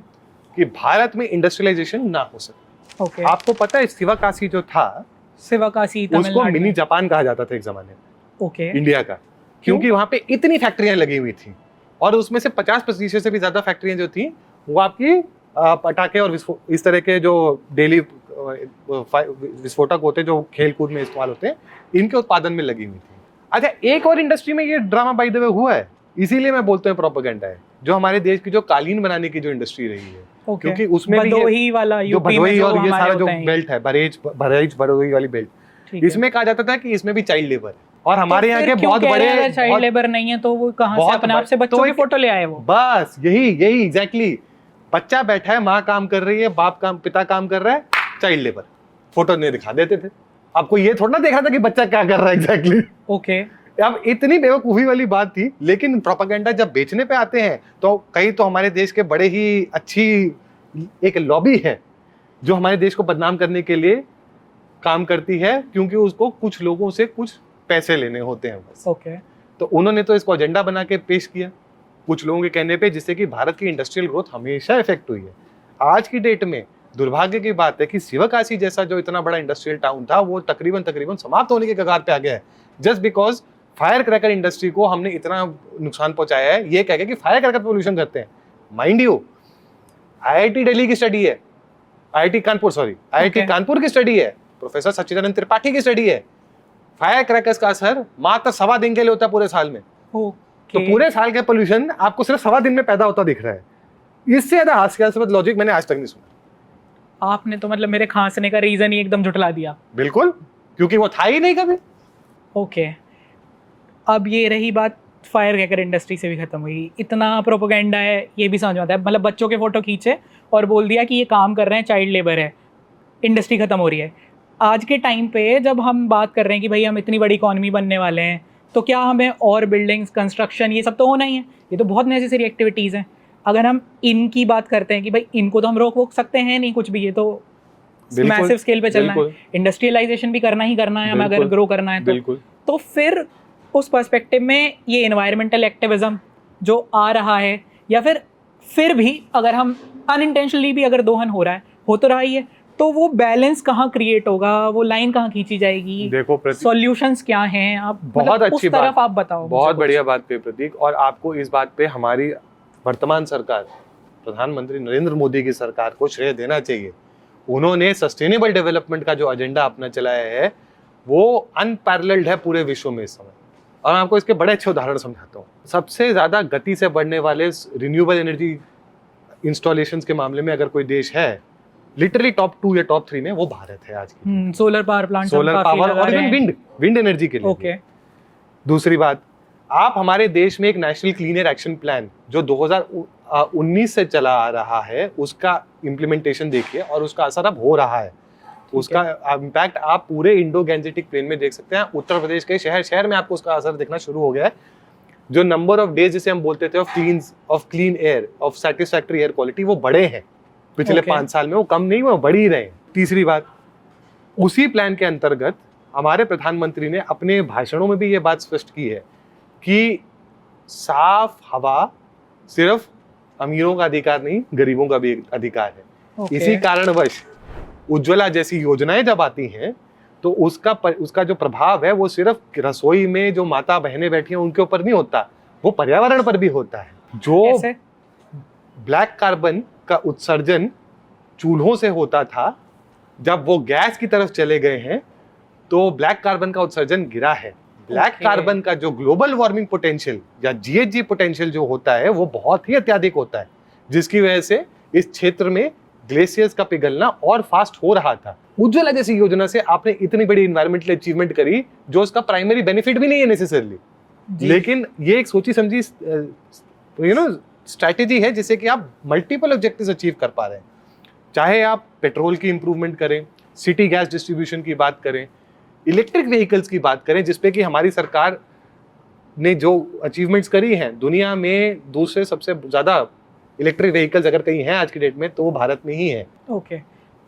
कि भारत में इंडस्ट्रियलाइजेशन ना हो सके। ओके आपको पता है शिवाकाशी जो था, शिवाकाशी उसको मिनी जापान कहा जाता था एक जमाने में। ओके इंडिया का, क्योंकि वहां पे इतनी फैक्ट्रियां लगी हुई थी और उसमें से 50% से भी ज्यादा फैक्ट्रियां जो थी वो आपकी पटाखे और इस तरह के जो डेली विस्फोटक होते हैं जो खेल कूद में इस्तेमाल होते हैं, इनके उत्पादन में लगी हुई थी। अच्छा, एक और इंडस्ट्री में ये ड्रामा बाय द वे हुआ है, इसीलिए मैं बोलता हूँ प्रोपेगेंडा है। जो हमारे देश की जो कालीन बनाने की जो इंडस्ट्री रही है, ओके, क्योंकि उसमें भी भदोही वाला जो यूपी में भदोही जो और ये हमारे सारा जो होते हैं, बेल्ट है, बरेज भदोही वाली बेल्ट, ठीक है। इसमें कहा जाता था कि इसमें भी चाइल्ड लेबर है। और हमारे तो यहाँ फिर के क्यों बहुत कह रहे बड़े, हैं अगर चाइल्ड लेबर नहीं है तो वो कहाँ से बहुत अपने आप से बड़े- बच्चों तो की एक- फोटो ले आए वो? बस यही एग्जैक्टली, बच्चा बैठा है, माँ काम कर रही है, पिता काम कर रहा है, चाइल्ड लेबर, फोटो नहीं दिखा देते थे। आपको ये थोड़ा ना देखा था कि बच्चा क्या कर रहा है एग्जैक्टली। ओके, अब इतनी बेवकूफी वाली बात थी, लेकिन प्रोपेगेंडा जब बेचने पे आते हैं तो कई तो हमारे देश के बड़े ही अच्छी एक लॉबी है जो हमारे देश को बदनाम करने के लिए काम करती है, क्योंकि उसको कुछ लोगों से कुछ पैसे लेने होते हैं बस। ओके, तो उन्होंने तो इसको एजेंडा बना के पेश किया कुछ लोगों के कहने पे, जिससे कि भारत की इंडस्ट्रियल ग्रोथ हमेशा इफेक्ट हुई है। आज की डेट में दुर्भाग्य की बात है कि शिवकाशी जैसा जो इतना बड़ा इंडस्ट्रियल टाउन था वो तकरीबन समाप्त होने के कगार पे आ गया है, just because fire cracker industry को हमने इतना नुकसान पहुंचाया है ये कह के कि फायर क्रैकर पोल्यूशन करते हैं। माइंड यू, आईआईटी दिल्ली की स्टडी है, आईआईटी कानपुर की स्टडी है, प्रोफेसर सच्चिदानंद त्रिपाठी की स्टडी है, फायर क्रैकर्स का असर मात्र 1.25 दिन के लिए होता है पूरे साल में। तो पूरे साल के पोल्यूशन आपको सिर्फ 1.25 दिन में पैदा होता दिख रहा है। इससे ज्यादा हास्यास्पद लॉजिक मैंने आज तक नहीं सुना। आपने तो मतलब मेरे खांसने का रीजन ही एकदम झुठला दिया। बिल्कुल, क्योंकि वो था ही नहीं कभी। ओके, अब ये रही बात फायर क्रैकर इंडस्ट्री से भी खत्म हुई, इतना प्रोपेगेंडा है ये भी समझ में आता है, मतलब बच्चों के फोटो खींचे और बोल दिया कि ये काम कर रहे हैं, चाइल्ड लेबर है, इंडस्ट्री खत्म हो रही है। आज के टाइम पे जब हम बात कर रहे हैं कि भाई हम इतनी बड़ी इकॉनमी बनने वाले हैं, तो क्या हमें और बिल्डिंग्स, कंस्ट्रक्शन, ये सब तो होना ही है, ये तो बहुत नेसेसरी एक्टिविटीज़ हैं। अगर हम इनकी बात करते हैं कि भाई इनको तो हम रोक सकते हैं नहीं कुछ भी, ये तो मैसिव स्केल पे चलना है, इंडस्ट्रियलाइजेशन भी करना ही करना है हमें अगर ग्रो करना है तो फिर उस पर्सपेक्टिव में ये एनवायरमेंटल एक्टिविज्म जो आ रहा है, या फिर भी अगर हम अनइंटेंशनली भी अगर दोहन हो रहा है, हो तो रहा ही है, तो वो बैलेंस कहाँ क्रिएट होगा, वो लाइन कहाँ खींची जाएगी, देखो सॉल्यूशंस क्या हैं, आप बहुत मतलब अच्छी उस तरफ बात, आप बताओ। बहुत बढ़िया बात कही प्रतीक। और आपको इस बात पे हमारी वर्तमान सरकार, प्रधानमंत्री नरेंद्र मोदी की सरकार को श्रेय देना चाहिए। उन्होंने सस्टेनेबल डेवलपमेंट का जो एजेंडा अपना चलाया है वो अनपैरेलल्ड है पूरे विश्व में इस समय। और मैं आपको इसके बड़े अच्छे उदाहरण समझाता हूँ। सबसे ज्यादा गति से बढ़ने वाले रिन्यूएबल एनर्जी इंस्टॉलेशंस के मामले में अगर कोई देश है, लिटरली टॉप 2 या टॉप 3 में, वो भारत है आज की। Solar power plant, solar power और इवन विंड एनर्जी के लिए। ओके, दूसरी बात, आप हमारे देश में एक national clean air action plan जो 2019 से चला आ रहा है उसका इम्प्लीमेंटेशन देखिए और उसका असर अब हो रहा है। उसका इम्पैक्ट आप पूरे इंडो गैंजेटिक प्लेन में देख सकते हैं। उत्तर प्रदेश के शहर शहर में आपको उसका असर दिखना शुरू हो गया है। जो नंबर ऑफ डेज जिसे हम बोलते थे of clean air, of satisfactory air quality, वो बड़े हैं पिछले 5 साल में, वो कम नहीं, वो बढ़ ही रहे हैं। तीसरी बात, उसी प्लान के अंतर्गत हमारे प्रधानमंत्री ने अपने भाषणों में भी ये बात स्पष्ट की है कि साफ हवा सिर्फ अमीरों का अधिकार नहीं, गरीबों का भी अधिकार है। इसी कारणवश उज्ज्वला जैसी योजनाएं जब आती हैं तो उसका जो प्रभाव है वो सिर्फ रसोई में जो माता बहनें बैठी हैं उनके ऊपर नहीं होता, वो पर्यावरण पर भी होता है। जो ब्लैक कार्बन का उत्सर्जन चूल्हों से होता था, जब वो गैस की तरफ चले गए हैं तो ब्लैक कार्बन का उत्सर्जन गिरा है। ब्लैक कार्बन का जो ग्लोबल वार्मिंग पोटेंशियल या जीएचजी पोटेंशियल जो होता है वो बहुत ही अत्यधिक होता है, जिसकी वजह से इस क्षेत्र में ग्लेशियर्स का पिघलना और फास्ट हो रहा था। उज्ज्वला जैसी योजना से आपने इतनी बड़ी एनवायरमेंटल अचीवमेंट करी जो उसका प्राइमरी बेनिफिट भी नहीं है नेसेसरली, लेकिन ये एक सोची समझी स्ट्रैटेजी है जिससे कि आप मल्टीपल ऑब्जेक्टिव्स अचीव कर पा रहे हैं। चाहे आप पेट्रोल की इंप्रूवमेंट करें, सिटी गैस डिस्ट्रीब्यूशन की बात करें, इलेक्ट्रिक व्हीकल्स की बात करें, जिसपे कि हमारी सरकार ने जो अचीवमेंट्स करी हैं, दुनिया में दूसरे सबसे ज्यादा इलेक्ट्रिक व्हीकल्स अगर कहीं हैं आज की डेट में तो वो भारत में ही है। ओके,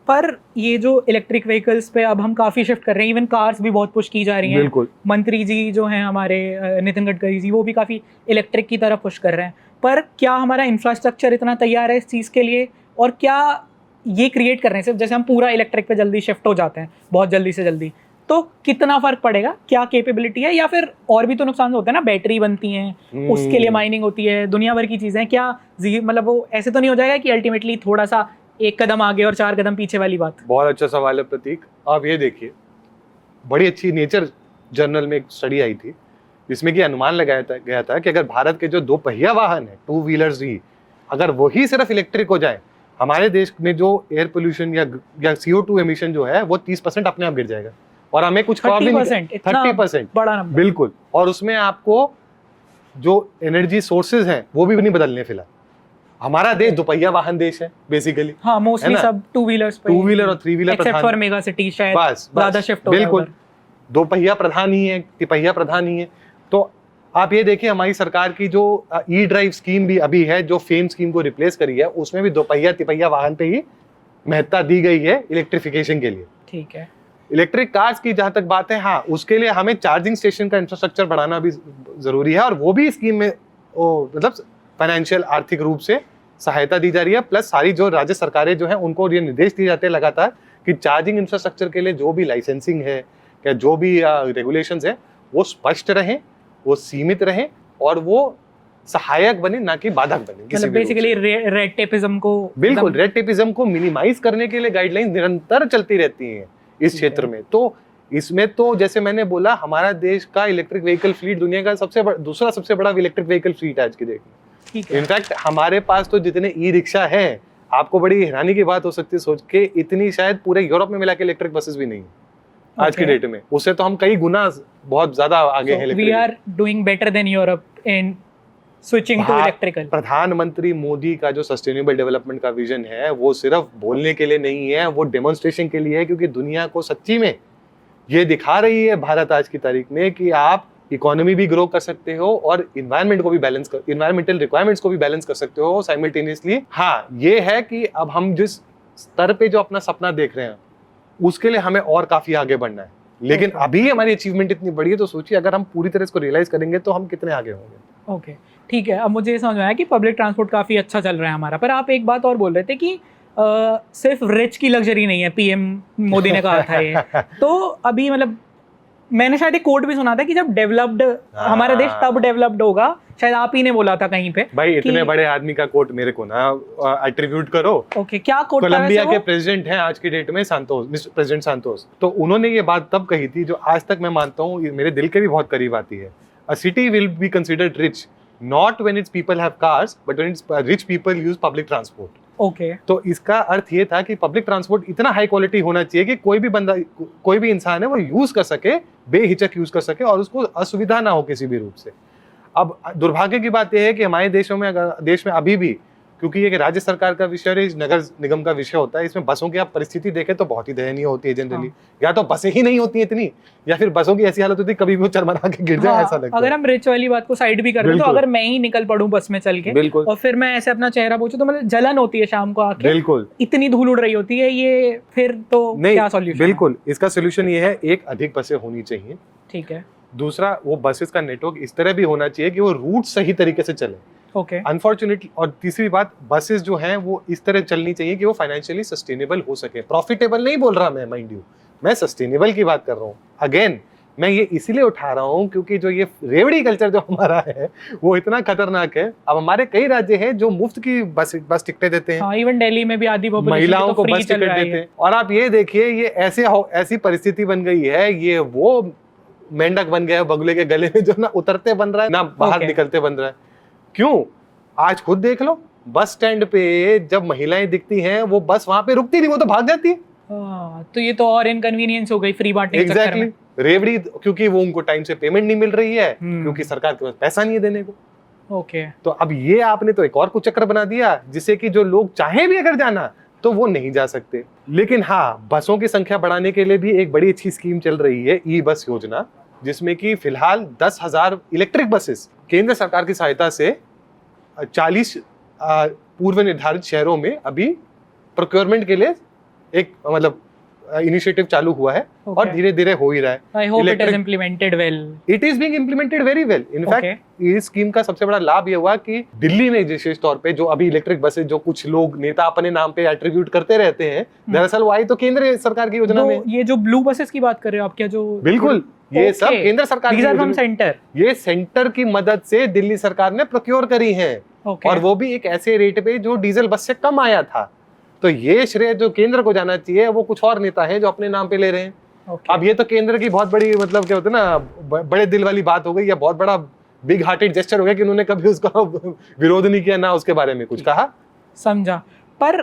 पर ये जो इलेक्ट्रिक व्हीकल्स पे अब हम काफी शिफ्ट कर रहे हैं, इवन कार्स भी बहुत पुश की जा रही हैं। बिल्कुल, मंत्री जी जो हैं हमारे नितिन गडकरी जी, वो भी काफी इलेक्ट्रिक की तरफ पुश कर रहे हैं। पर क्या हमारा इंफ्रास्ट्रक्चर इतना तैयार है इस चीज़ के लिए, और क्या ये क्रिएट कर रहे हैं सिर्फ जैसे हम पूरा इलेक्ट्रिक पे जल्दी शिफ्ट हो जाते हैं बहुत जल्दी से जल्दी, तो कितना फर्क पड़ेगा, क्या कैपेबिलिटी है, या फिर और भी तो नुकसान होता है ना, बैटरी बनती हैं उसके लिए माइनिंग होती है, दुनिया भर की चीज़ें, क्या मतलब वो ऐसे तो नहीं हो जाएगा कि अल्टीमेटली थोड़ा सा एक कदम आगे और 4 कदम पीछे वाली बात? बहुत अच्छा सवाल है प्रतीक। आप ये देखिए, बड़ी अच्छी नेचर जर्नल में एक स्टडी आई थी जिसमें कि अनुमान लगाया गया था कि अगर भारत के जो 2 पहिया वाहन है, 2 व्हीलर्स ही, अगर वही सिर्फ इलेक्ट्रिक हो जाए, हमारे देश में जो एयर पोल्यूशन या CO2 एमिशन जो है वो 30% अपने आप गिर जाएगा, और हमें कुछ 30% बड़ा नंबर। बिल्कुल। और उसमें आपको जो एनर्जी सोर्सेज हैं वो भी नहीं बदलने फिलहाल। हमारा देश दोपहिया वाहन देश है बेसिकली। हाँ, मोस्टली सब टू व्हीलर और 3 wheeler except for mega city शायद बस ज्यादा शिफ्ट हो बिल्कुल, दोपहिया प्रधान ही है, तिपहिया प्रधान ही है। तो आप ये देखिए हमारी सरकार की जो ई ड्राइव स्कीम भी अभी है, जो फेम स्कीम को रिप्लेस करी है, उसमें भी दोपहिया तिपहिया वाहन पे ही महत्ता दी गई है इलेक्ट्रिफिकेशन के लिए। ठीक है। इलेक्ट्रिक कार्स की जहां तक बात है, हाँ उसके लिए हमें चार्जिंग स्टेशन का इंफ्रास्ट्रक्चर बढ़ाना भी जरूरी है, और वो भी स्कीम में मतलब फाइनेंशियल आर्थिक रूप से सहायता दी जा रही है। प्लस सारी जो राज्य सरकारें जो हैं उनको ये निर्देश दिए जाते हैं लगातार कि चार्जिंग इंफ्रास्ट्रक्चर के लिए जो भी लाइसेंसिंग है या जो भी रेगुलेशंस है वो स्पष्ट रहें, वो सीमित रहें, और वो सहायक बने, ना कि बाधक बने। मतलब बेसिकली रेड टेपिज्म को, बिल्कुल, रेड टेपिज्म को मिनिमाइज करने के लिए गाइडलाइंस निरंतर चलती रहती हैं इस क्षेत्र में। तो इसमें तो जैसे मैंने बोला, हमारा देश का इलेक्ट्रिक व्हीकल फ्लीट दुनिया का दूसरा सबसे बड़ा इलेक्ट्रिक व्हीकल फ्लीट है आज की डेट में। इनफैक्ट हमारे पास तो जितने ई रिक्शा हैं, आपको बड़ी हैरानी की बात हो सकती है सोच के, इतनी शायद पूरे यूरोप में मिला के इलेक्ट्रिक बसेस भी नहीं है आज की डेट में। उससे तो हम कई गुना बहुत ज्यादा आगे हैं। We are doing better than Europe in switching to electrical. प्रधानमंत्री मोदी का जो सस्टेनेबल डेवलपमेंट का विजन है वो सिर्फ बोलने के लिए नहीं है, वो डेमोन्स्ट्रेशन के लिए है, क्योंकि दुनिया को सच्ची में ये दिखा रही है भारत आज की तारीख में कि आप इकोनॉमी भी ग्रो कर सकते हो और इन्वायरमेंट को भी बैलेंस कर, इन्वायरमेंटल रिक्वायरमेंट्स को भी बैलेंस कर सकते हो साइमल्टेनियसली। हाँ, ये है कि अब हम जिस स्तर पे जो अपना सपना देख रहे हैं उसके लिए हमें और काफी आगे बढ़ना है, लेकिन अभी हमारी अचीवमेंट इतनी बड़ी है, तो सोचिए अगर हम पूरी तरह इसको रियलाइज करेंगे तो हम कितने आगे होंगे। ओके, ठीक है। अब मुझे ये समझ में आया कि पब्लिक ट्रांसपोर्ट काफ़ी अच्छा चल रहा है हमारा, पर आप एक बात और बोल रहे थे कि सिर्फ रिच की लग्जरी नहीं है, पीएम मोदी ने कहा था ये। तो अभी मतलब मैंने शायद एक कोट भी सुना था कि जब डेवलप्ड हमारा देश तब डेवलप्ड होगा, शायद आप ही ने बोला था कहीं पे। भाई इतने बड़े आदमी का कोट मेरे को ना एट्रीब्यूट करो। ओके, क्या कोट था? कोलंबिया के प्रेसिडेंट हैं आज की डेट में सांतोस, प्रेसिडेंट सांतोस। तो उन्होंने ये बात तब कही थी जो आज तक मैं मानता हूँ मेरे दिल के भी बहुत करीब आती है। अ city will be considered rich not when it's people have cars but when it's rich people use public transport. Okay, तो इसका अर्थ ये था कि पब्लिक ट्रांसपोर्ट इतना हाई क्वालिटी होना चाहिए कि कोई भी बंदा, कोई भी इंसान है वो यूज कर सके, बेहिचक यूज कर सके, और उसको असुविधा ना हो किसी भी रूप से। अब दुर्भाग्य की बात यह है कि हमारे देश में अभी भी, क्योंकि ये राज्य सरकार का विषय और नगर निगम का विषय होता है, इसमें बसों की आप परिस्थिति देखें तो बहुत ही दयनीय होती है जनरली। या तो बसें ही नहीं होती इतनी, या फिर बसों की ऐसी हालत होती है कभी भी वो चरमरा के गिर जाए, ऐसा लगता है। अगर हम रिच वाली बात को साइड भी कर दें तो अगर मैं ही निकल पड़ूं बस में चल के और फिर मैं ऐसे अपना चेहरा पोंछूं तो मतलब जलन होती है शाम को आके। बिल्कुल, इतनी धूल उड़ रही होती है, ये फिर तो क्या सॉल्यूशन? बिल्कुल, इसका सोल्यूशन ये है, एक अधिक बसें होनी चाहिए। ठीक है। दूसरा, वो बसेस का नेटवर्क इस तरह भी होना चाहिए कि वो रूट सही तरीके से चले। Okay, unfortunately. और तीसरी बात, बसेस जो हैं वो इस तरह चलनी चाहिए कि वो फाइनेंशियली सस्टेनेबल हो सके। प्रॉफिटेबल नहीं बोल रहा मैं, माइंड यू, मैं सस्टेनेबल की बात कर रहा हूँ। अगेन मैं ये इसीलिए उठा रहा हूँ क्योंकि जो ये रेवड़ी कल्चर जो हमारा है वो इतना खतरनाक है। अब हमारे कई राज्य हैं जो मुफ्त की बस टिकटें देते हैं। इवन दिल्ली में भी आधी महिलाओं को बस टिकट देते हैं। और आप ये देखिए, ये ऐसी परिस्थिति बन गई है, ये वो मेंढक बन गया है बगुले के गले में, जो ना उतरते बन रहा है ना बाहर निकलते बन रहा है। क्यों? आज खुद देख लो, बस स्टैंड पे जब महिलाएं दिखती हैं वो बस वहां पे रुकती नहीं, वो तो भाग जाती है। तो ये तो और इनकन्वीनियंस हो गई फ्री बांटने के चक्कर में। रेवड़ी, क्योंकि वो उनको टाइम से पेमेंट नहीं मिल रही है, क्योंकि सरकार के पास पैसा नहीं है देने को। ओके, तो अब ये आपने तो एक और कुचक्र बना दिया जिससे कि जो लोग चाहे भी अगर जाना तो वो नहीं जा सकते। लेकिन हाँ, बसों की संख्या बढ़ाने के लिए भी एक बड़ी अच्छी स्कीम चल रही है, ई बस योजना, जिसमें कि फिलहाल 10,000 इलेक्ट्रिक बसेस केंद्र सरकार की सहायता से 40 पूर्व निर्धारित शहरों में अभी प्रोक्योरमेंट के लिए एक मतलब इनिशिएटिव चालू हुआ है। और धीरे धीरे हो ही रहा है। I hope it is implemented well. It is being implemented very well. In fact, इस स्कीम का सबसे बड़ा लाभ ये हुआ कि दिल्ली में विशेष तौर पे जो अभी इलेक्ट्रिक बसेस जो कुछ लोग नेता अपने नाम पे एट्रीब्यूट करते रहते हैं, दरअसल वो आई तो केंद्र सरकार की योजना में। ये जो ब्लू बसेस की बात कर रहे हो आप, क्या जो? बिल्कुल, ये सब केंद्र सरकार की योजना, सेंटर, ये सेंटर की मदद से दिल्ली सरकार ने प्रोक्योर करी है। और वो भी एक ऐसे रेट पे जो डीजल बस से कम आया था। तो ये श्रेय जो केंद्र को जाना चाहिए, वो कुछ और नेता है जो अपने नाम पे ले रहे हैं। अब ये तो केंद्र की बहुत बड़ी मतलब क्या होता है ना, बड़े दिल वाली बात हो गई, या बहुत बड़ा बिग हार्टेड जेस्चर हो गया कि उन्होंने कभी उसका विरोध नहीं किया, ना उसके बारे में कुछ कहा। समझा। पर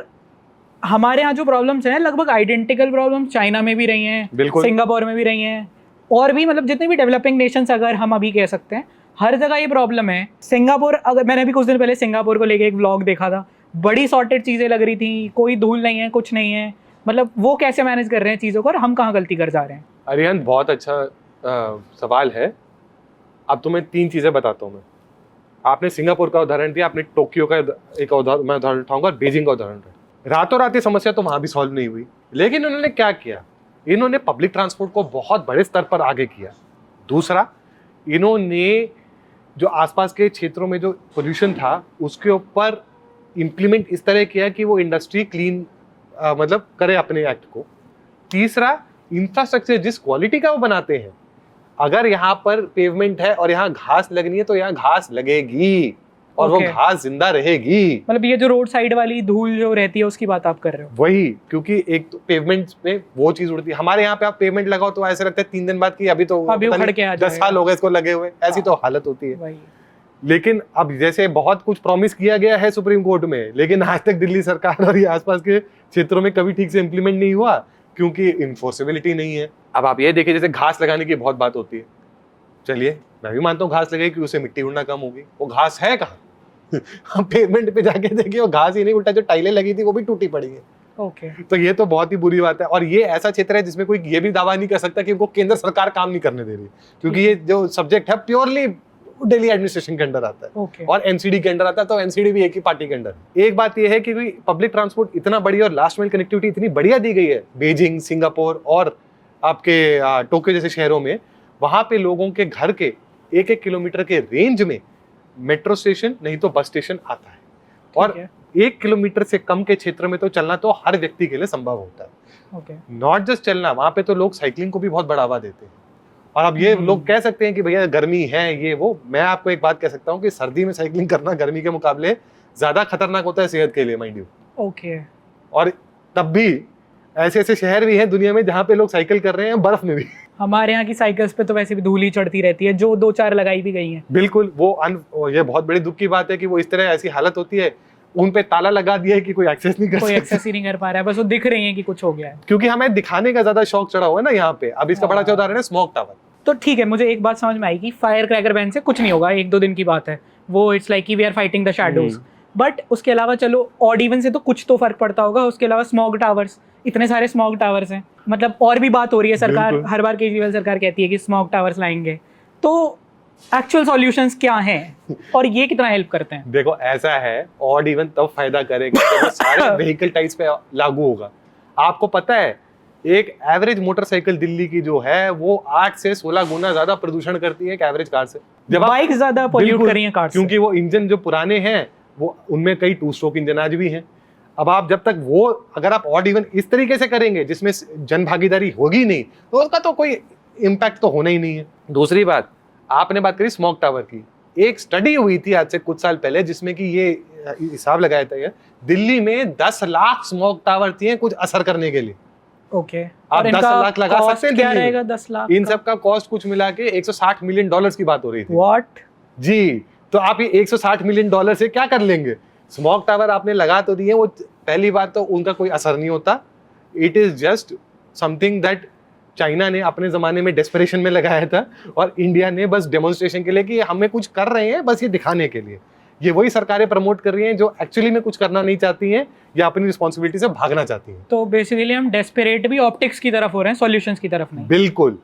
हमारे यहाँ जो प्रॉब्लम्स हैं लगभग आइडेंटिकल प्रॉब्लम्स चाइना में भी रही हैं, बिल्कुल। सिंगापुर में भी रही हैं, और भी मतलब जितने भी डेवलपिंग नेशंस अगर हम अभी कह सकते हैं, हर जगह ये प्रॉब्लम है। सिंगापुर, अगर मैंने अभी कुछ दिन पहले सिंगापुर को लेके एक व्लॉग देखा था, बड़ी सॉर्टेड चीज़ें लग रही थी, कोई धूल नहीं है, कुछ नहीं है, मतलब वो कैसे मैनेज कर रहे हैं चीज़ों को और हम कहाँ गलती कर जा रहे हैं। अरिहंत, बहुत अच्छा सवाल है। अब तुम्हें 3 चीज़ें बताता हूँ मैं। आपने सिंगापुर का उदाहरण दिया, आपने टोक्यो का एक मैं उदाहरण उठाऊंगा और बीजिंग का उदाहरण। रातों रात ये समस्या तो वहाँ भी सॉल्व नहीं हुई, लेकिन उन्होंने क्या किया, इन्होंने पब्लिक ट्रांसपोर्ट को बहुत बड़े स्तर पर आगे किया। दूसरा, इन्होंने जो आसपास के क्षेत्रों में जो पोल्यूशन था उसके ऊपर इम्प्लीमेंट इस तरह किया कि वो इंडस्ट्री क्लीन मतलब करे अपने एक्ट को। तीसरा, इंफ्रास्ट्रक्चर जिस क्वालिटी का वो बनाते हैं, अगर यहाँ पर पेवमेंट है और यहाँ घास लगनी है तो यहाँ घास लगेगी और वो घास जिंदा रहेगी। मतलब ये जो रोड साइड वाली धूल जो रहती है उसकी बात आप कर रहे हो? वही, क्योंकि एक तो पेवमेंट में वो चीज उड़ती है। हमारे यहाँ पे आप पेवमेंट लगाओ तो ऐसे लगता है 3 दिन बाद कि अभी उखड़ के 10 साल हो गए इसको लगे हुए, ऐसी तो हालत होती है। लेकिन अब जैसे बहुत कुछ प्रॉमिस किया गया है सुप्रीम कोर्ट में, लेकिन आज तक दिल्ली सरकार और ये आसपास के क्षेत्रों में कभी ठीक से इम्प्लीमेंट नहीं हुआ क्योंकि इन्फोर्सेबिलिटी नहीं है। अब आप ये देखिए, जैसे घास लगाने की बहुत बात होती है, चलिए मैं भी मानता हूँ घास लगेगी कि उससे मिट्टी उड़ना कम होगी, वो घास है कहाँ? हम पेमेंट पे जाके देखिए वो घास ही नहीं, उल्टा जो टाइलें लगी थी वो भी टूटी पड़ी है। ओके। तो ये तो बहुत ही बुरी बात है, और ये ऐसा क्षेत्र है जिसमें कोई ये भी दावा नहीं कर सकता कि उनको केंद्र सरकार काम नहीं करने दे रही, क्योंकि ये जो सब्जेक्ट है प्योरली दिल्ली एडमिनिस्ट्रेशन के अंडर आता है और एनसीडी के अंडर आता है, तो एनसीडी भी एक ही पार्टी के अंडर। एक बात ये है कि पब्लिक ट्रांसपोर्ट इतना बढ़िया और लास्ट माइल कनेक्टिविटी इतनी बढ़िया दी गई है बीजिंग, सिंगापुर और आपके टोक्यो जैसे शहरों में, वहां पे लोगों के घर के 1-1 किलोमीटर के रेंज में मेट्रो स्टेशन नहीं तो बस स्टेशन आता है, और 1 किलोमीटर से कम के क्षेत्र में तो चलना तो हर व्यक्ति के लिए संभव होता है। नॉट जस्ट चलना, वहां पे तो लोग साइकिलिंग को भी बहुत बढ़ावा देते हैं। और अब ये लोग कह सकते हैं कि भैया गर्मी है ये वो, मैं आपको एक बात कह सकता हूँ कि सर्दी में साइकिलिंग करना गर्मी के मुकाबले ज्यादा खतरनाक होता है सेहत के लिए, माइंड यू। ओके। और तब भी ऐसे ऐसे शहर भी हैं दुनिया में जहाँ पे लोग साइकिल कर रहे हैं बर्फ में भी। हमारे यहाँ की साइकिल्स पे तो वैसे भी धूल ही चढ़ती रहती है, जो 2-4 लगाई भी गई हैं। बिल्कुल, वो ये बहुत बड़ी दुख की बात है कि वो इस तरह ऐसी हालत होती है, उन पे ताला लगा दिया है कि कोई एक्सेस नहीं कर कोई एक्सेस ही नहीं कर पा रहा है, बस वो दिख रही है कि कुछ हो गया है, क्योंकि हमें दिखाने का ज्यादा शौक चढ़ा हुआ है ना यहाँ पे। अब इसका बड़ा अच्छा उदाहरण है स्मोक टावर। तो ठीक है, मुझे एक बात समझ में आई कि फायर क्रैकर बैन से कुछ नहीं होगा, 1-2 दिन की बात है वो, it's like we are fighting the shadows. But उसके अलावा चलो ऑड इवन से तो कुछ तो फर्क पड़ता होगा। उसके अलावा स्मॉग टावर्स, इतने सारे स्मॉग टावर्स हैं, मतलब और भी बात हो रही है। सरकार हर बार केजरीवाल सरकार कहती है कि स्मॉग टावर्स लाएंगे, तो एक्चुअल सॉल्यूशंस क्या हैं और ये कितना हेल्प करते हैं? देखो ऐसा है, ऑड इवन तब फायदा करेगा जब वो सारे व्हीकल टाइप्स पे लागू होगा। आपको पता है एक एवरेज मोटरसाइकिल दिल्ली की जो है वो 8 से 16 गुना ज्यादा प्रदूषण करती है एक एवरेज कार से। जब बाइक ज्यादा पॉल्यूट कर रही हैं कार से, क्योंकि वो इंजन जो पुराने हैं वो उनमें कई 2 स्ट्रोक इंजन आज भी हैं। अब आप जब तक वो अगर आप ऑड इवन इस तरीके से करेंगे जिसमें जन भागीदारी होगी नहीं, तो उसका तो कोई इम्पैक्ट तो होना ही नहीं है। दूसरी बात, आपने बात करी स्मोक टावर की, एक स्टडी हुई थी आज से कुछ साल पहले जिसमें कि ये हिसाब लगाया था, दिल्ली में 10 लाख स्मोक टावर थे कुछ असर करने के लिए। ओके। आप 10 लाख लगा सकते हैं, क्या रहेगा 10 लाख? इन सब का कॉस्ट कुछ मिला के $160 मिलियन की बात हो रही थी। व्हाट जी, तो आप ये $160 मिलियन से क्या कर लेंगे? स्मोक टावर आपने लगा तो दिए, वो पहली बात तो उनका कोई असर नहीं होता। It is just something that China ने अपने जमाने में डेस्परेशन में लगाया था और इंडिया ने बस डेमोन्स्ट्रेशन के लिए कि हमें कुछ कर रहे हैं, बस ये दिखाने के लिए। ये वही सरकारें प्रमोट कर रही हैं जो एक्चुअली में कुछ करना नहीं चाहती हैं या अपनी रिस्पॉन्सिबिलिटी से भागना चाहती हैं। तो बेसिकली हम डेस्परेट भी ऑप्टिक्स की तरफ हो रहे हैं, सॉल्यूशंस की तरफ नहीं। बिल्कुल।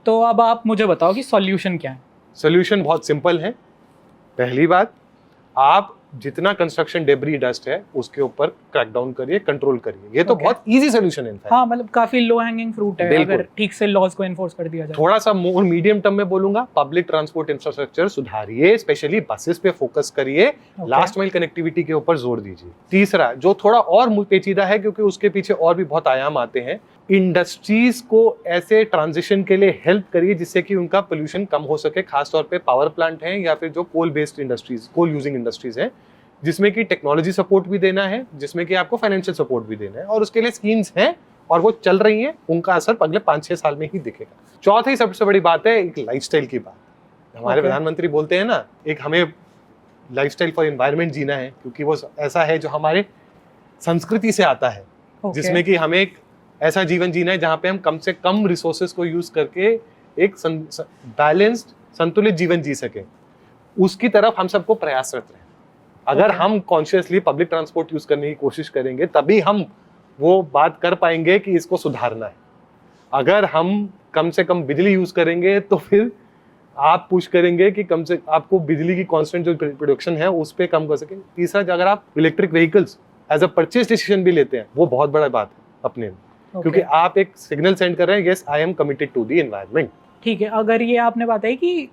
तो अब आप मुझे बताओ कि सॉल्यूशन क्या है? सॉल्यूशन बहुत सिंपल है। पहली बात, आप जितना कंस्ट्रक्शन डेब्री डस्ट है उसके ऊपर क्रैकडाउन करिए, कंट्रोल करिए। ये तो बहुत इजी सॉल्यूशन है। हाँ, मतलब काफी लो हैंगिंग फ्रूट है अगर ठीक से लॉज को एनफोर्स कर दिया जाए। थोड़ा सा मोर मीडियम टर्म में बोलूंगा, पब्लिक ट्रांसपोर्ट इंफ्रास्ट्रक्चर सुधारिए, स्पेशली बसेस पे फोकस करिए, लास्ट माइल कनेक्टिविटी के ऊपर जोर दीजिए। तीसरा, जो थोड़ा और पेचीदा है क्योंकि उसके पीछे और भी बहुत आयाम आते हैं, इंडस्ट्रीज को ऐसे ट्रांजिशन के लिए हेल्प करिए जिससे कि उनका पोल्यूशन कम हो सके। खासतौर पे पावर प्लांट हैं या फिर जो कोल बेस्ड इंडस्ट्रीज, कोल यूजिंग इंडस्ट्रीज हैं, जिसमें कि टेक्नोलॉजी सपोर्ट भी देना है, जिसमें कि आपको फाइनेंशियल सपोर्ट भी देना है, और उसके लिए स्कीम्स हैं और वो चल रही हैं। उनका असर अगले 5-6 साल में ही दिखेगा। चौथी सबसे बड़ी बात है एक लाइफस्टाइल की बात। हमारे प्रधानमंत्री बोलते हैं ना, एक हमें लाइफस्टाइल फॉर एनवायरनमेंट जीना है, क्योंकि वो ऐसा है जो हमारे संस्कृति से आता है जिसमें कि हमें एक ऐसा जीवन जीना है जहाँ पे हम कम से कम रिसोर्सेज को यूज करके एक बैलेंस्ड संतुलित जीवन जी सके, उसकी तरफ हम सबको प्रयासरत रहें। अगर हम कॉन्शियसली पब्लिक ट्रांसपोर्ट यूज करने की कोशिश करेंगे तभी हम वो बात कर पाएंगे कि इसको सुधारना है। अगर हम कम से कम बिजली यूज करेंगे तो फिर आप पुश करेंगे कि कम से आपको बिजली की कांस्टेंट जो प्रोडक्शन है उस पर कम कर सके। तीसरा, अगर आप electric vehicles as a purchase decision भी लेते हैं, वो बहुत बड़ा बात है अपने में, क्योंकि आप एक सिग्नल सेंड कर रहे हैं, yes I am committed to the environment. ठीक है, अगर ये आपने बात है कि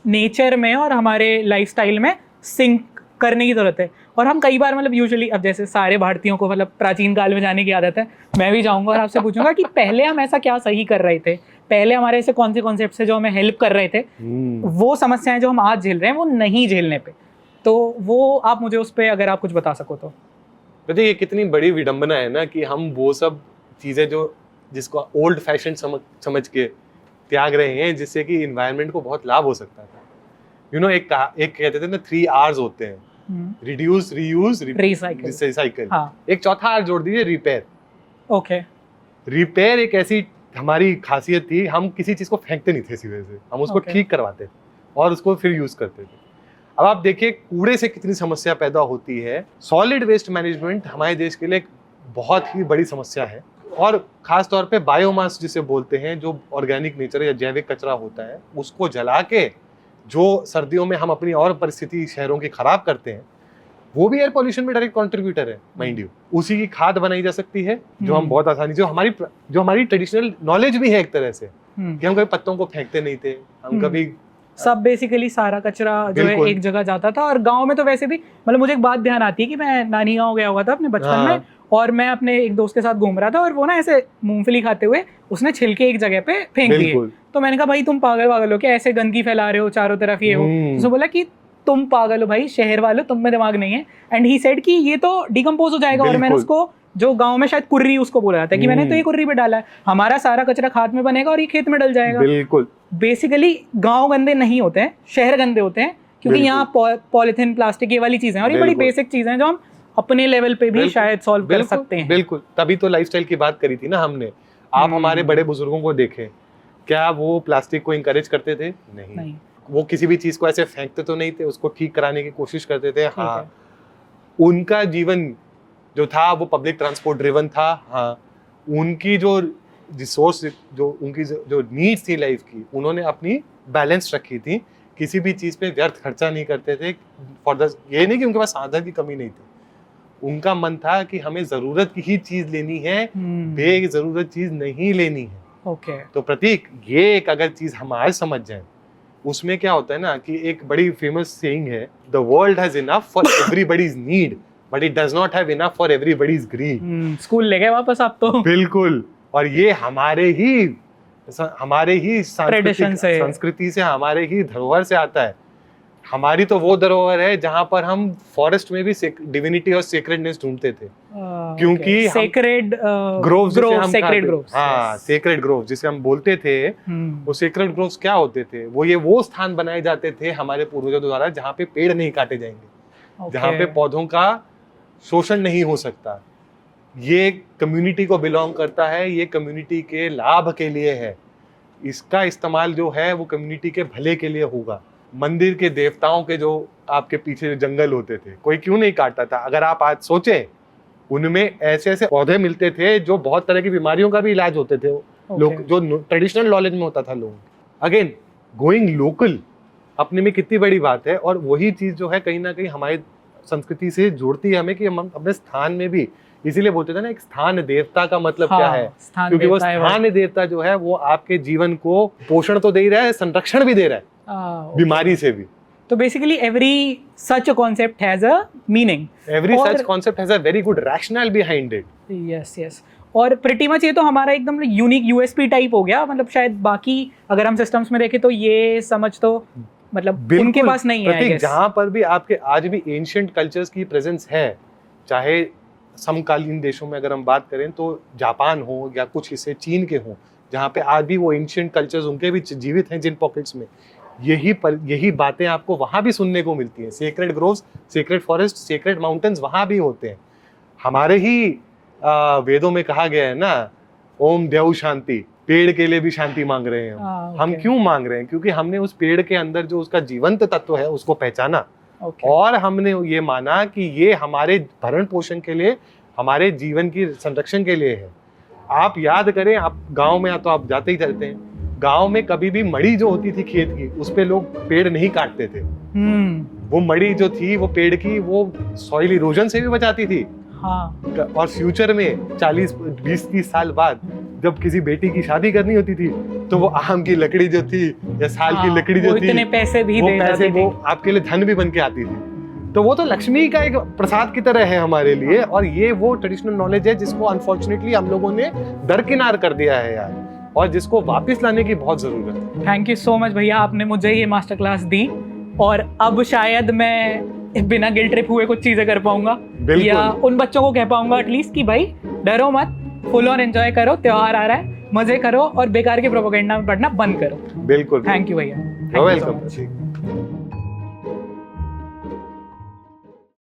नेचर में और हमारे लाइफस्टाइल में सिंक करने की जरूरत है, और हम कई बार मतलब यूजुअली, अब जैसे सारे भारतीयों को मतलब प्राचीन काल में जाने की आदत है, मैं भी जाऊंगा और आपसे पूछूंगा कि पहले हम ऐसा क्या सही कर रहे थे, पहले हमारे ऐसे कौन से कॉन्सेप्ट है जो हमें हेल्प कर रहे थे, वो समस्याएं जो हम आज झेल रहे हैं वो नहीं झेलने पे, तो वो आप मुझे उस पर अगर आप कुछ बता सको तो। देखिए ये कितनी बड़ी विडंबना है ना कि हम वो सब चीजें जो जिसको ओल्ड फैशन समझ के त्याग रहे हैं, जिससे कि इन्वायरमेंट को बहुत लाभ हो सकता था। यू नो, एक कहते थे ना 3 R's होते हैं, रिड्यूस, रीयूज, रिसाइकल। एक चौथा R जोड़ दीजिए, रिपेयर। ओके, रिपेयर एक ऐसी हमारी खासियत थी, हम किसी चीज को फेंकते नहीं थे सीधे से, हम उसको ठीक करवाते थे और उसको फिर यूज करते थे। अब आप देखिए कूड़े से कितनी समस्या पैदा होती है। सॉलिड वेस्ट मैनेजमेंट हमारे देश के लिए एक बहुत ही बड़ी समस्या है, और खास तौर पे बायोमास जिसे बोलते हैं, जो ऑर्गेनिक नेचर या जैविक कचरा होता है, उसको जला के जो सर्दियों में हम अपनी और परिस्थिति शहरों की खराब करते हैं, वो भी एयर पॉल्यूशन में डायरेक्ट कंट्रीब्यूटर है माइंड यू। उसी की खाद बनाई जा सकती है जो हम बहुत आसानी, जो हमारी ट्रेडिशनल नॉलेज भी है एक तरह से, कि हम कभी पत्तों को फेंकते नहीं थे, हम कभी सब बेसिकली सारा कचरा जो है एक जगह जाता था। और गांव में तो वैसे भी मतलब मुझे एक बात ध्यान आती है कि मैं नानी गांव गया हुआ था अपने बचपन में, और मैं अपने एक दोस्त के साथ घूम रहा था, और वो ना ऐसे मूंगफली खाते हुए उसने छिलके एक जगह पे फेंक दिए। तो मैंने कहा भाई तुम पागल हो क्या, ऐसे गंदगी फैला रहे हो चारों तरफ, ये हो। तो उसने बोला कि तुम पागल हो भाई, शहर वालों, तुम में दिमाग नहीं है। एंड ही सेड कि ये तो डिकम्पोज हो जाएगा। और मैंने उसको, जो गांव में शायद कुर्री उसको बोला जाता है, कि मैंने तो ये कुर्री पे डाला है, हमारा सारा कचरा खाद में बनेगा और ये खेत में डल जाएगा। बिल्कुल, बेसिकली गांव गंदे नहीं होते हैं, शहर गंदे होते हैं, क्योंकि यहाँ पॉलिथीन, प्लास्टिक, ये वाली चीजें, और ये बड़ी बेसिक चीजें हैं जो हम अपने लेवल पे भी शायद सॉल्व कर सकते हैं। बिल्कुल, तभी तो लाइफस्टाइल की बात करी थी ना हमने। आप हमारे बड़े बुजुर्गों को देखें, क्या वो प्लास्टिक को इंकरेज करते थे? नहीं। वो किसी भी चीज को ऐसे फेंकते तो नहीं थे, उसको ठीक कराने की कोशिश करते थे। हाँ, उनका जीवन जो था वो पब्लिक ट्रांसपोर्ट ड्रिवन था। हाँ, उनकी जो रिसोर्स, जो उनकी जो नीड्स थी लाइफ की, उन्होंने अपनी बैलेंस रखी थी, किसी भी चीज पे व्यर्थ खर्चा नहीं करते थे। ये नहीं कि उनके पास साधन की कमी नहीं थी, उनका मन था कि हमें जरूरत की ही चीज लेनी है, बेजरूरत चीज नहीं लेनी है। ओके, तो प्रतीक, ये एक अगर चीज हम आज समझ जाए, उसमें क्या होता है ना कि एक बड़ी फेमस सेइंग है, the world has enough for everybody's need but it does not have enough for everybody's greed. School ले गए वापस आप तो। बिल्कुल, और ये हमारे ही संस्कृति से, हमारे ही धरोहर से आता है। हमारी तो वो धरोहर है जहां पर हम फॉरेस्ट में भी डिविनिटी और सेक्रेडनेस ढूंढते थे, क्योंकि सेक्रेड ग्रोव्स, हाँ, सेक्रेड ग्रोव्स जिसे हम बोलते थे, वो सेक्रेड ग्रोव्स क्या होते थे? वो स्थान बनाए जाते थे हमारे पूर्वजों द्वारा जहाँ पे पेड़ नहीं काटे जाएंगे, जहाँ पे पौधों का शोषण नहीं हो सकता। ये कम्युनिटी को बिलोंग करता है, ये कम्युनिटी के लाभ के लिए है, इसका इस्तेमाल जो है वो कम्युनिटी के भले के लिए होगा। मंदिर के देवताओं के जो आपके पीछे जंगल होते थे, कोई क्यों नहीं काटता था? अगर आप आज सोचें, उनमें ऐसे ऐसे पौधे मिलते थे जो बहुत तरह की बीमारियों का भी इलाज होते थे, लोग जो ट्रेडिशनल नॉलेज में होता था लोगों। अगेन, गोइंग लोकल अपने में कितनी बड़ी बात है, और वही चीज जो है कहीं ना कहीं हमारी संस्कृति से जोड़ती है हमें, कि हम अपने स्थान में भी, इसीलिए बोलते थे ना, एक स्थान देवता का मतलब क्या है, क्योंकि वो स्थान देवता जो है वो आपके जीवन को पोषण तो दे ही रहा है, संरक्षण भी दे रहा है बीमारी से भी। तो basically every such a concept has a meaning, every such concept has a very good rational behind it. Yes, और प्रीटी मच ये तो हमारा एकदम यूनिक यूएसपी टाइप हो गया। मतलब शायद बाकी अगर हम सिस्टम्स में देखें तो ये समझ तो मतलब उनके पास नहीं है। जहां पर भी आपके आज भी एंशिएंट कल्चर्स की प्रेजेंस है, चाहे समकालीन देशों में अगर हम बात करें तो जापान हो या कुछ हिस्से चीन के हों, जहाँ पे आज भी वो एंशिएंट कल्चर्स उनके भी जीवित हैं जिन पॉकेट्स में, यही बातें आपको वहाँ भी सुनने को मिलती हैं। Sacred groves, sacred forest, sacred mountains वहाँ भी होते हैं। हमारे ही वेदों में कहा गया है ना, ओम द्यौ शांति, पेड़ के लिए भी शांति मांग रहे हैं हम okay. क्यों मांग रहे हैं? क्योंकि हमने उस पेड़ के अंदर जो उसका जीवंत तत्व है उसको पहचाना, Okay. और हमने ये माना कि ये हमारे भरण पोषण के लिए, हमारे जीवन की संरक्षण के लिए है। आप याद करें, आप गांव में तो आप जाते ही रहते हैं, गांव में कभी भी मड़ी जो होती थी खेत की, उस पे लोग पेड़ नहीं काटते थे। वो मड़ी जो थी वो पेड़ की, वो सॉइल इरोजन से भी बचाती थी। हाँ. और फ्यूचर में 40 20-30 साल बाद जब किसी बेटी की शादी करनी होती थी तो वो आम की लकड़ी जो थी या साल की लकड़ी जो थी, इतने पैसे भी दे जाती थी, वो आपके लिए धन भी बन के आती थी। तो वो तो लक्ष्मी का एक प्रसाद की तरह है हमारे लिए, और ये वो ट्रेडिशनल नॉलेज है जिसको अनफॉर्चुनेटली हम लोगों ने दरकिनार कर दिया है यार, और जिसको वापस लाने की बहुत जरूरत है। थैंक यू सो मच भैया, आपने मुझे ये मास्टर क्लास दी, और अब शायद मैं बिना गिल्ट ट्रिप हुए कुछ चीजें कर पाऊंगा, या उन बच्चों को कह पाऊंगा एटलीस्ट कि भाई डरो मत, फुल ऑन एंजॉय करो, त्योहार आ रहा है, मजे करो और बेकार के प्रोपेगेंडा में पढ़ना बंद करो। बिल्कुल, थैंक यू भैया, वेलकम।